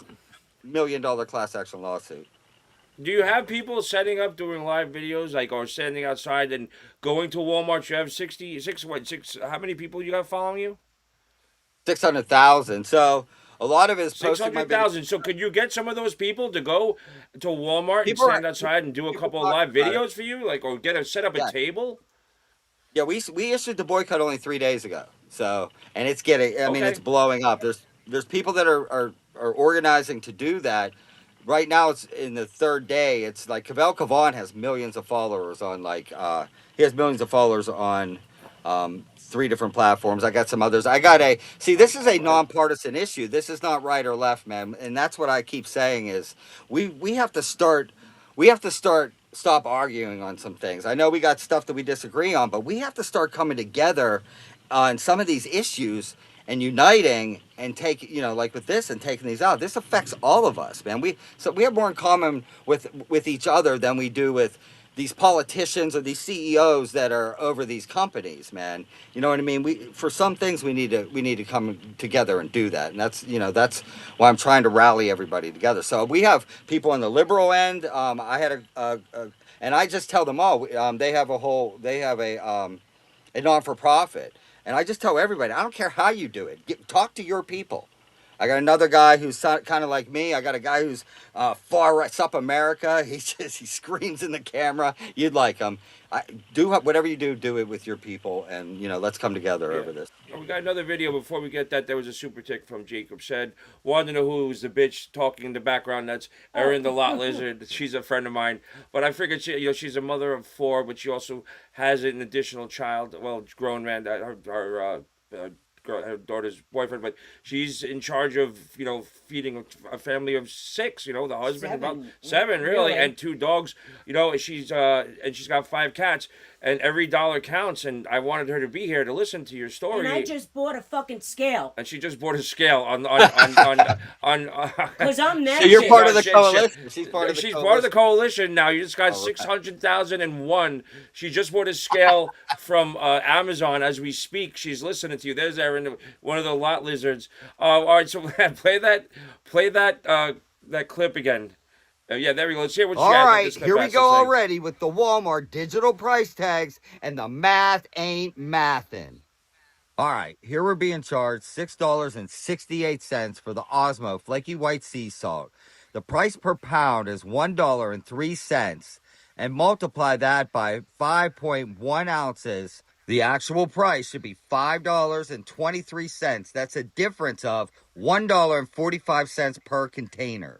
million class action lawsuit. Do you have people setting up doing live videos, like, or standing outside and going to Walmart? You have 6, how many people you got following you? 600,000. So a lot of it is posting my videos. 600,000. So could you get some of those people to go to Walmart People and stand outside and do a couple of live videos for you, like, or set up a table? Yeah, we issued the boycott only 3 days ago. So, and it's getting, I mean, Okay. it's blowing up. There's people that are organizing to do that. Right now, it's in the 3rd day. It's like Cavell Cavan has millions of followers on he has millions of followers on 3 different platforms. I got some others. This is a nonpartisan issue. This is not right or left, man. And that's what I keep saying is we have to stop arguing on some things. I know we got stuff that we disagree on, but we have to start coming together on some of these issues and uniting and like with this and taking these out. This affects all of us, man. We have more in common with each other than we do with these politicians or these CEOs that are over these companies, man. You know what I mean? We for some things we need to come together and do that, and that's why I'm trying to rally everybody together. So we have people on the liberal end. I had and I just tell them all. They have a non-for-profit, and I just tell everybody, I don't care how you do it. Talk to your people. I got another guy who's kind of like me. I got a guy who's far right, Sup America. He screams in the camera. You'd like him. Whatever you do, do it with your people, and let's come together over this. We got another video before we get that. There was a super tick from Jacob said, wanted to know who was the bitch talking in the background. That's Erin the Lot Lizard. She's a friend of mine. But I figured she's a mother of 4, but she also has an additional child. Well, grown man. Her daughter's boyfriend, but she's in charge of feeding a family of 6. The husband 7. about 7 really, Really? and 2 dogs. She's got 5 cats, and every dollar counts. And I wanted her to be here to listen to your story. And I just bought a fucking scale. And she just bought a scale on Because I'm that So you're shit. part of the Shit. coalition. She's part of the She's coalition. part of the coalition now. You just got Oh, okay. 600,001. She just bought a scale from Amazon as we speak. She's listening to you. There's Erin, one of the Lot Lizards. All right, so play that clip again. Yeah, there we go. Let's hear what she All had. right, This clip here we has to go say. already with the Walmart digital price tags, and the math ain't mathin'. All right, here we're being charged $6.68 for the Osmo Flaky White Sea Salt. The price per pound is $1.03, and multiply that by 5.1 ounces. The actual price should be $5.23. That's a difference of $1.45 per container.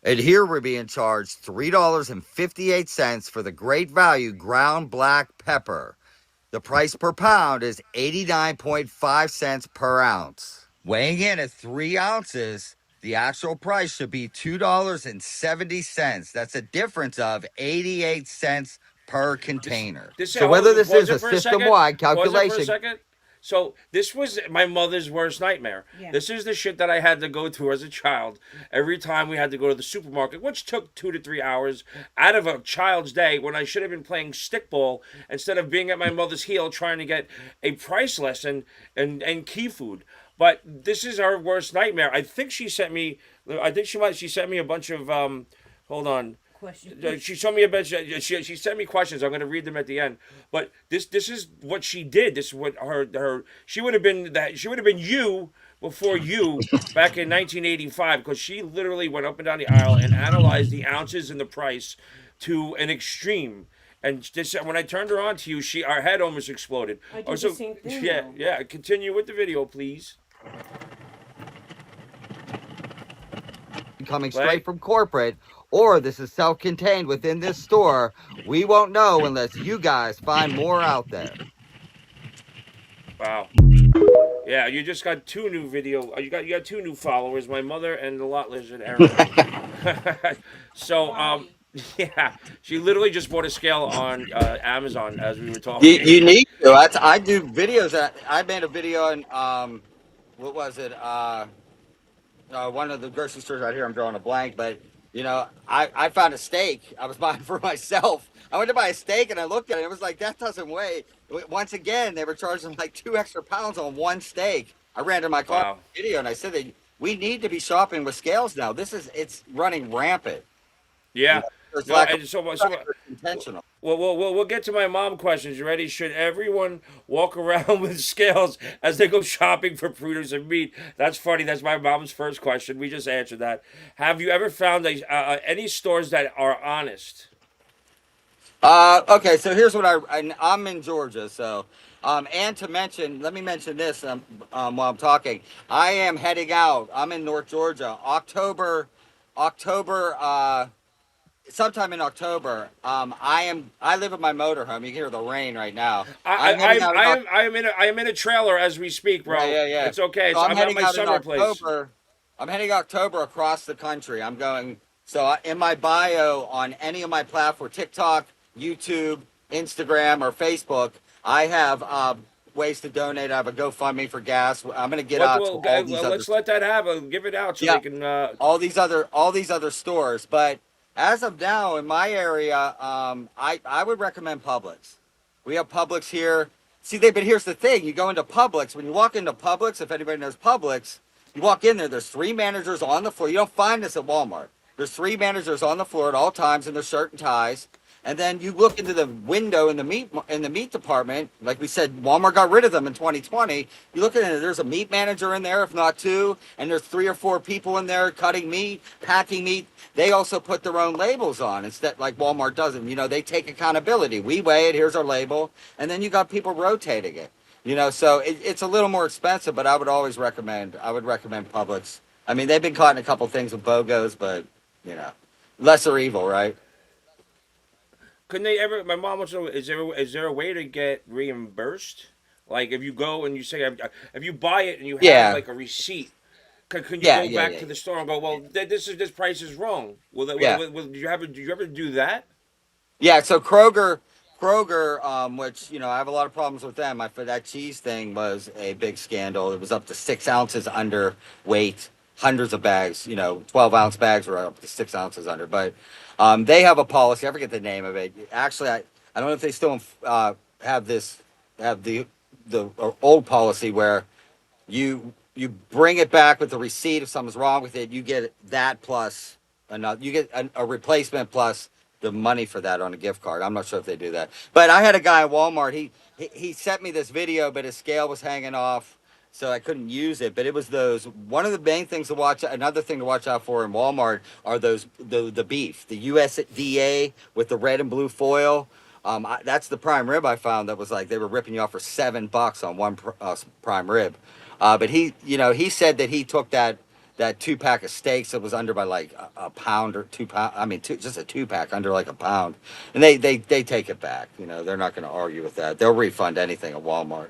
And here we're being charged $3.58 for the great value ground black pepper. The price per pound is 89.5 cents per ounce. Weighing in at 3 ounces, the actual price should be $2.70. That's a difference of 88 cents per container. So whether this is a system-wide Pause it for a calculation. second. So this was my mother's worst nightmare. Yeah. This is the shit that I had to go through as a child. Every time we had to go to the supermarket, which took 2 to 3 hours out of a child's day, when I should have been playing stickball instead of being at my mother's heel trying to get a price lesson and key food. But this is our worst nightmare. I think she sent me. She sent me a bunch of. Hold on. Question. She showed me a bunch. She sent me questions. I'm going to read them at the end. But this is what she did. This is what her she would have been that she would have been you before you back in 1985, because she literally went up and down the aisle and analyzed the ounces and the price to an extreme. And this, when I turned her on to you, our head almost exploded. I did the same thing, Yeah, though. yeah. Continue with the video, please. Coming Play. straight from corporate, or this is self-contained within this store, we won't know unless you guys find more out there. Wow. Yeah, you just got 2 new video. You got 2 new followers. My mother and the Lot Lizard, Erin. So yeah, she literally just bought a scale on Amazon as we were talking. You need to. I do videos. I made a video on what was it? One of the grocery stores out here. I'm drawing a blank, but I found a steak. I was buying for myself. I went to buy a steak and I looked at it. It was like, that doesn't weigh. Once again, they were charging like 2 extra pounds on one steak. I ran to my car Wow. video and I said that we need to be shopping with scales now. It's running rampant. Yeah. It's No, lack and of- so intentional. Well, we'll get to my mom questions. You ready? Should everyone walk around with scales as they go shopping for produce and meat? That's funny. That's my mom's first question. We just answered that. Have you ever found any stores that are honest? Okay, so here's what I'm in Georgia, so and to mention, let me mention this while I'm talking. I am heading out. I'm in North Georgia, October, sometime in October. I live in my motorhome. You can hear the rain right now. I heading out in am in a trailer as we speak, bro. Yeah. It's okay. So I'm at heading my out summer in place. October. I'm heading October across the country. I'm going. So in my bio on any of my platforms, TikTok, YouTube, Instagram, or Facebook, I have ways to donate. I have a GoFundMe for gas. I'm going to get out to all these Let's let that happen. Give it out so they can. all these other stores. But As of now, in my area, I would recommend Publix. We have Publix here. See, but here's the thing: you go into Publix. When you walk into Publix, if anybody knows Publix, you walk in there. There's 3 managers on the floor. You don't find this at Walmart. There's 3 managers on the floor at all times in their shirt and ties. And then you look into the window in the meat department. Like we said, Walmart got rid of them in 2020. You look at it, there's a meat manager in there, if not 2, and there's 3 or 4 people in there cutting meat, packing meat. They also put their own labels on instead, like Walmart doesn't. You know, they take accountability. We weigh it. Here's our label, and then you got people rotating it. You know, so it's a little more expensive, but I would always recommend. I would recommend Publix. I mean, they've been caught in a couple things with BOGOs, but you know, lesser evil, right? Couldn't they ever? My mom wants to know: is there a way to get reimbursed? Like if you go and you say if you buy it and you have Yeah. like a receipt, can you Yeah, go yeah, back yeah. to the store and go, well, this price is wrong? Yeah. Did you ever do that? Yeah, so Kroger, which you know I have a lot of problems with them. For that cheese thing was a big scandal. It was up to 6 ounces underweight, hundreds of bags. You know, 12-ounce bags were up to 6 ounces under. But they have a policy. I forget the name of it. Actually, I don't know if they still have the old policy where you bring it back with the receipt. If something's wrong with it, you get that plus another. You get a replacement plus the money for that on a gift card. I'm not sure if they do that. But I had a guy at Walmart. He sent me this video, but his scale was hanging off, so I couldn't use it. But it was those. One of the main things to watch. Another thing to watch out for in Walmart are the beef, the USDA with the red and blue foil. That's the prime rib I found that was like they were ripping you off for $7 on one prime rib. But he said that he took that 2-pack of steaks that was under by like a pound or 2 pound. I mean, just a 2-pack under like a pound, and they take it back. You know, they're not going to argue with that. They'll refund anything at Walmart.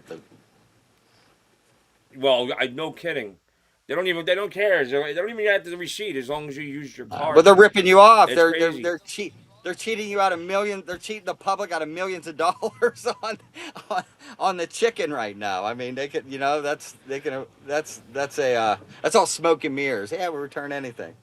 Well, no kidding. They don't care. They don't even have the receipt as long as you use your card. But they're ripping you off. It's crazy. They're cheating you out of millions. They're cheating the public out of millions of dollars on the chicken right now. I mean, they could, you know, that's all smoke and mirrors. Yeah, we'll return anything.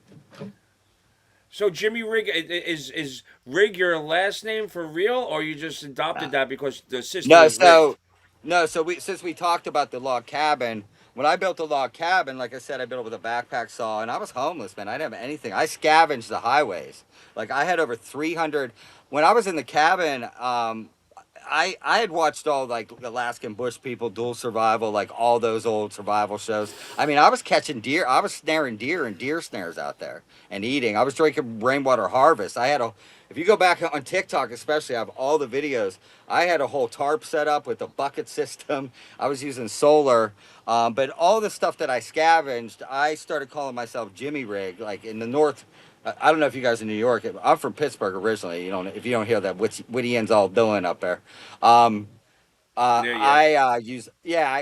So Jimmy Wrigg is Wrigg your last name for real, or you just adopted that because the system No, is so rigged? no, so since we talked about the log cabin, when I built the log cabin, like I said, I built it with a backpack saw, and I was homeless, man. I didn't have anything. I scavenged the highways. Like I had over 300. When I was in the cabin, I had watched all like Alaskan Bush People, Dual Survival, like all those old survival shows. I mean, I was catching deer. I was snaring deer and deer snares out there and eating. I was drinking rainwater harvest. If you go back on TikTok, especially, I have all the videos. I had a whole tarp set up with a bucket system. I was using solar. But all the stuff that I scavenged, I started calling myself Jimmy Wrigg, like in the north. I don't know if you guys in New York. I'm from Pittsburgh originally. If you don't hear that witty ends all doing up there. Yeah.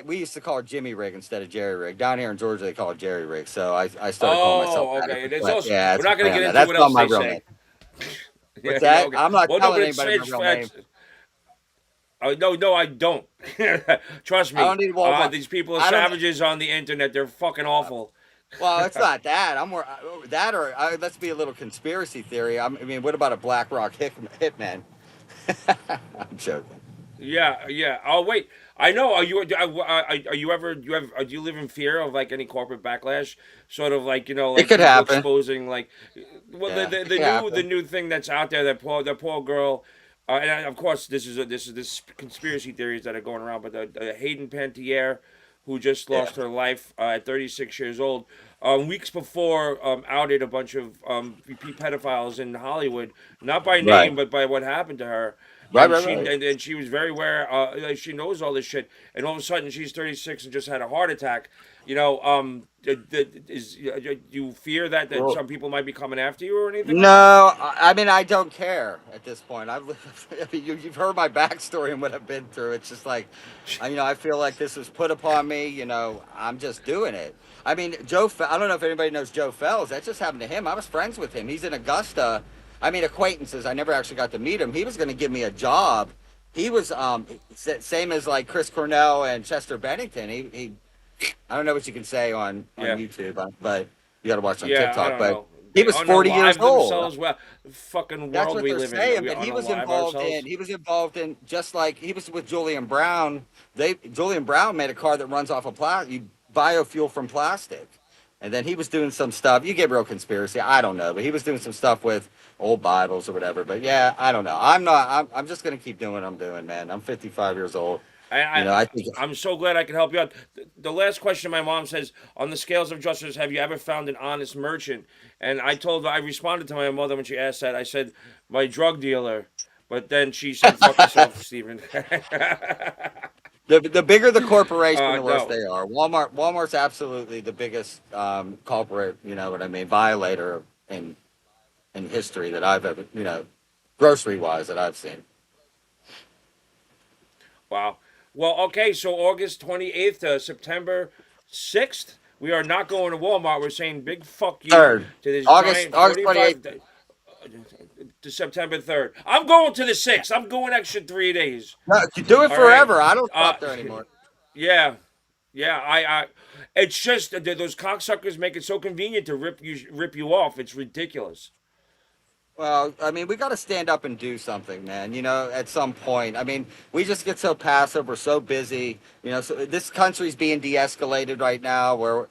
We used to call it Jimmy Wrigg instead of Jerry Rig. Down here in Georgia, they call it Jerry Rig. So I started calling myself Oh, that. okay. It's It's like, also, yeah, we're not going to get into that's what not else my they real say. name. Yeah, What's that? okay. I'm not Well, no, telling but anybody my real name. No, I don't. Trust me. I don't need Walmart. These people are I don't- savages on the internet. They're fucking awful. Well, it's not that. I'm more that or let's be a little conspiracy theory. I mean, what about a Black Rock hitman? I'm joking. Yeah. Oh wait, I know. Are you ever? Do you live in fear of like any corporate backlash? Sort of like like It could people happen. exposing like, well, Yeah, the it could happen. new thing that's out there, that poor girl. Of course, this is conspiracy theories that are going around. But the Hayden Pantier, who just lost her life at 36 years old, weeks before, outed a bunch of pedophiles in Hollywood, not by name, Right. but by what happened to her. Right, And right, she right. and she was very aware. Like, she knows all this shit, and all of a sudden she's 36 and just had a heart attack. Do you fear that Well, some people might be coming after you or anything? No, Like that? I mean I don't care at this point. I mean, you've heard my backstory and what I've been through. It's just like, I feel like this was put upon me. I'm just doing it. I mean, I don't know if anybody knows Joe Fells. That just happened to him. I was friends with him. He's in Augusta. I mean, acquaintances. I never actually got to meet him. He was going to give me a job. He was same as like Chris Cornell and Chester Bennington. He I don't know what you can say on Yeah. YouTube, but you got to watch on Yeah, I TikTok. don't But know. He was 40 years unalive old. themselves. Well, the fucking That's world what we they're live in. saying, We but he was unalive involved ourselves. in just like he was with Julian Brown. Julian Brown made a car that runs off of biofuel from plastic. And then he was doing some stuff. You get real conspiracy. I don't know, but he was doing some stuff with old Bibles or whatever. But yeah, I don't know. I'm just gonna keep doing what I'm doing, man. I'm 55 years old. I, You know, I I think I'm so glad I can help you out. The last question my mom says, on the scales of justice, have you ever found an honest merchant? And I responded to my mother when she asked that. I said, my drug dealer. But then she said, fuck yourself, Stephen. the bigger the corporation, the worse No. they are. Walmart's absolutely the biggest culprit. You know what I mean? Violator in history that I've ever, grocery wise that I've seen. Wow. Well, okay, so August 28th to September 6th, we are not going to Walmart. We're saying big fuck you Third, to this August giant 45 28th. to September 3rd. I'm going to the 6th. I'm going extra 3 days. No, you do it All right. forever. I don't stop there anymore. Yeah. Yeah, it's just that those cocksuckers make it so convenient to rip you off. It's ridiculous. Well, I mean, we got to stand up and do something, man. You know, at some point. I mean, we just get so passive. We're so busy. You know, so this country's being de-escalated right now.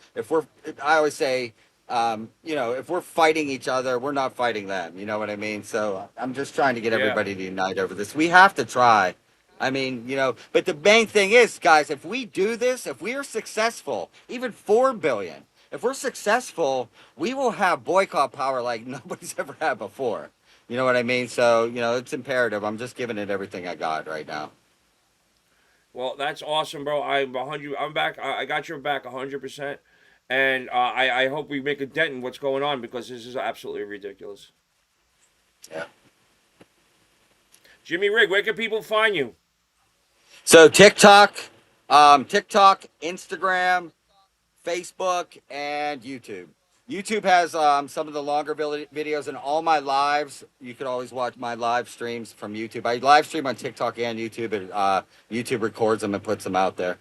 I always say, if we're fighting each other, we're not fighting them. You know what I mean? So I'm just trying to get Yeah. everybody to unite over this. We have to try. I mean, but the main thing is, guys, if we do this, if we are successful, even 4 billion. If we're successful, we will have boycott power like nobody's ever had before. You know what I mean? So, it's imperative. I'm just giving it everything I got right now. Well, that's awesome, bro. I'm back. I got your back 100%. And I hope we make a dent in what's going on because this is absolutely ridiculous. Yeah. Jimmy Wrigg, where can people find you? So TikTok, Instagram, Facebook, and YouTube. YouTube has some of the longer videos and all my lives. You could always watch my live streams from YouTube. I live stream on TikTok and YouTube, and YouTube records them and puts them out there.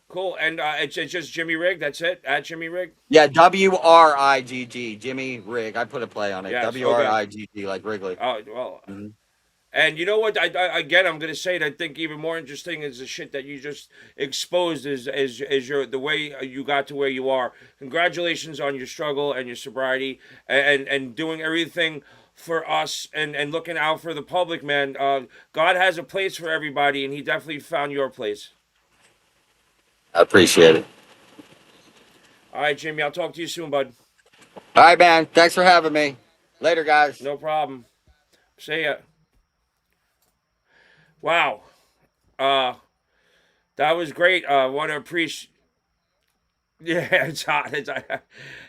Cool. And it's just Jimmy Wrigg. That's it? At Jimmy Wrigg? Yeah, WRIGG, Jimmy Wrigg. I put a play on it. Yes, WRIGG, like Wrigley. Oh, well. Mm-hmm. And you know what? Again, I'm going to say it. I think even more interesting is the shit that you just exposed is the way you got to where you are. Congratulations on your struggle and your sobriety and doing everything for us and looking out for the public, man. God has a place for everybody, and He definitely found your place. I appreciate it. All right, Jimmy. I'll talk to you soon, bud. All right, man. Thanks for having me. Later, guys. No problem. See ya. Wow. That was great. Want to appreciate. Yeah, it's hot.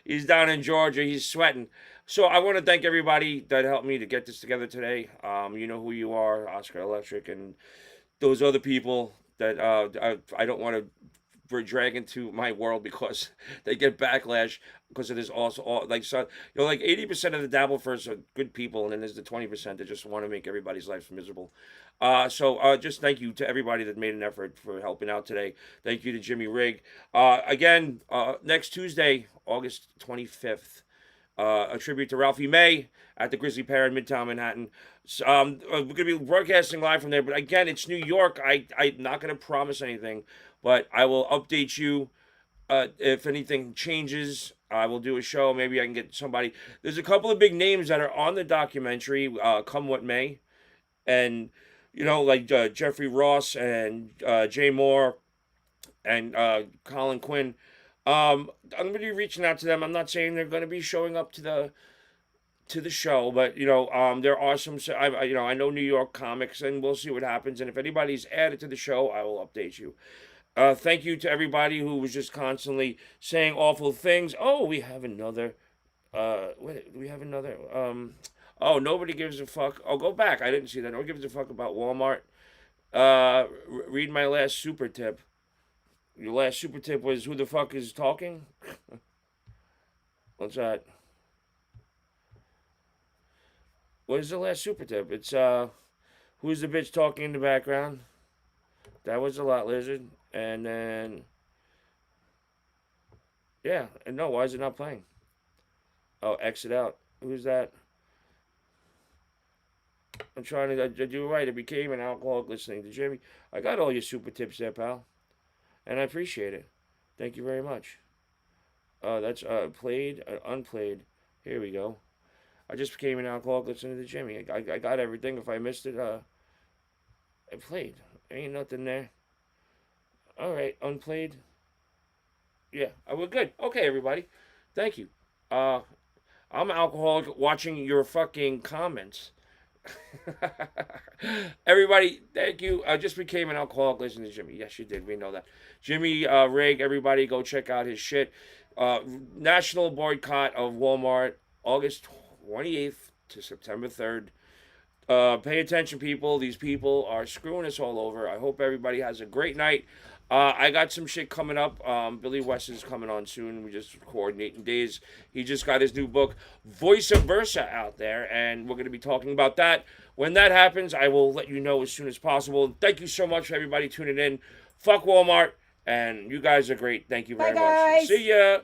He's down in Georgia. He's sweating. So I want to thank everybody that helped me to get this together today. You know who you are, Oscar Electric, and those other people that I don't want to drag into my world because they get backlash because it is also like 80% of the dabble-firsts are good people, and then there's the 20% that just want to make everybody's life miserable. So just thank you to everybody that made an effort for helping out today. Thank you to Jimmy Wrigg. Again, next Tuesday, August 25th, a tribute to Ralphie May at the Grizzly Pear in Midtown Manhattan. So, we're going to be broadcasting live from there, but again, it's New York. I'm not going to promise anything, but I will update you if anything changes. I will do a show. Maybe I can get somebody. There's a couple of big names that are on the documentary, Come What May. And, like Jeffrey Ross and Jay Moore and Colin Quinn. I'm going to be reaching out to them. I'm not saying they're going to be showing up to the show, but there are some. I know New York comics, and we'll see what happens. And if anybody's added to the show, I will update you. Thank you to everybody who was just constantly saying awful things. Oh, we have another. We have another. Oh, nobody gives a fuck. Oh, go back. I didn't see that. Nobody gives a fuck about Walmart. Read my last super tip. Your last super tip was who the fuck is talking? What's that? What is the last super tip? It's who's the bitch talking in the background? That was a lot, Lizard. And then yeah, and no, why is it not playing? Oh, exit out. Who's that? I'm trying to do right. I became an alcoholic listening to Jimmy. I got all your super tips there, pal. And I appreciate it. Thank you very much. That's played, unplayed. Here we go. I just became an alcoholic listening to Jimmy. I got everything. If I missed it, I played. Ain't nothing there. All right, unplayed. Yeah, we're good. Okay, everybody. Thank you. I'm an alcoholic watching your fucking comments. Everybody, thank you. I just became an alcoholic listening to Jimmy. Yes, you did. We know that. Jimmy Wrigg, everybody go check out his shit. National boycott of Walmart, August 28th to September 3rd. Pay attention, people. These people are screwing us all over. I hope everybody has a great night. I got some shit coming up. Billy West is coming on soon. We just coordinating days. He just got his new book, Voice Versa, out there, and we're going to be talking about that. When that happens, I will let you know as soon as possible. Thank you so much for everybody tuning in. Fuck Walmart, and you guys are great. Thank you very Bye, guys. much. See ya.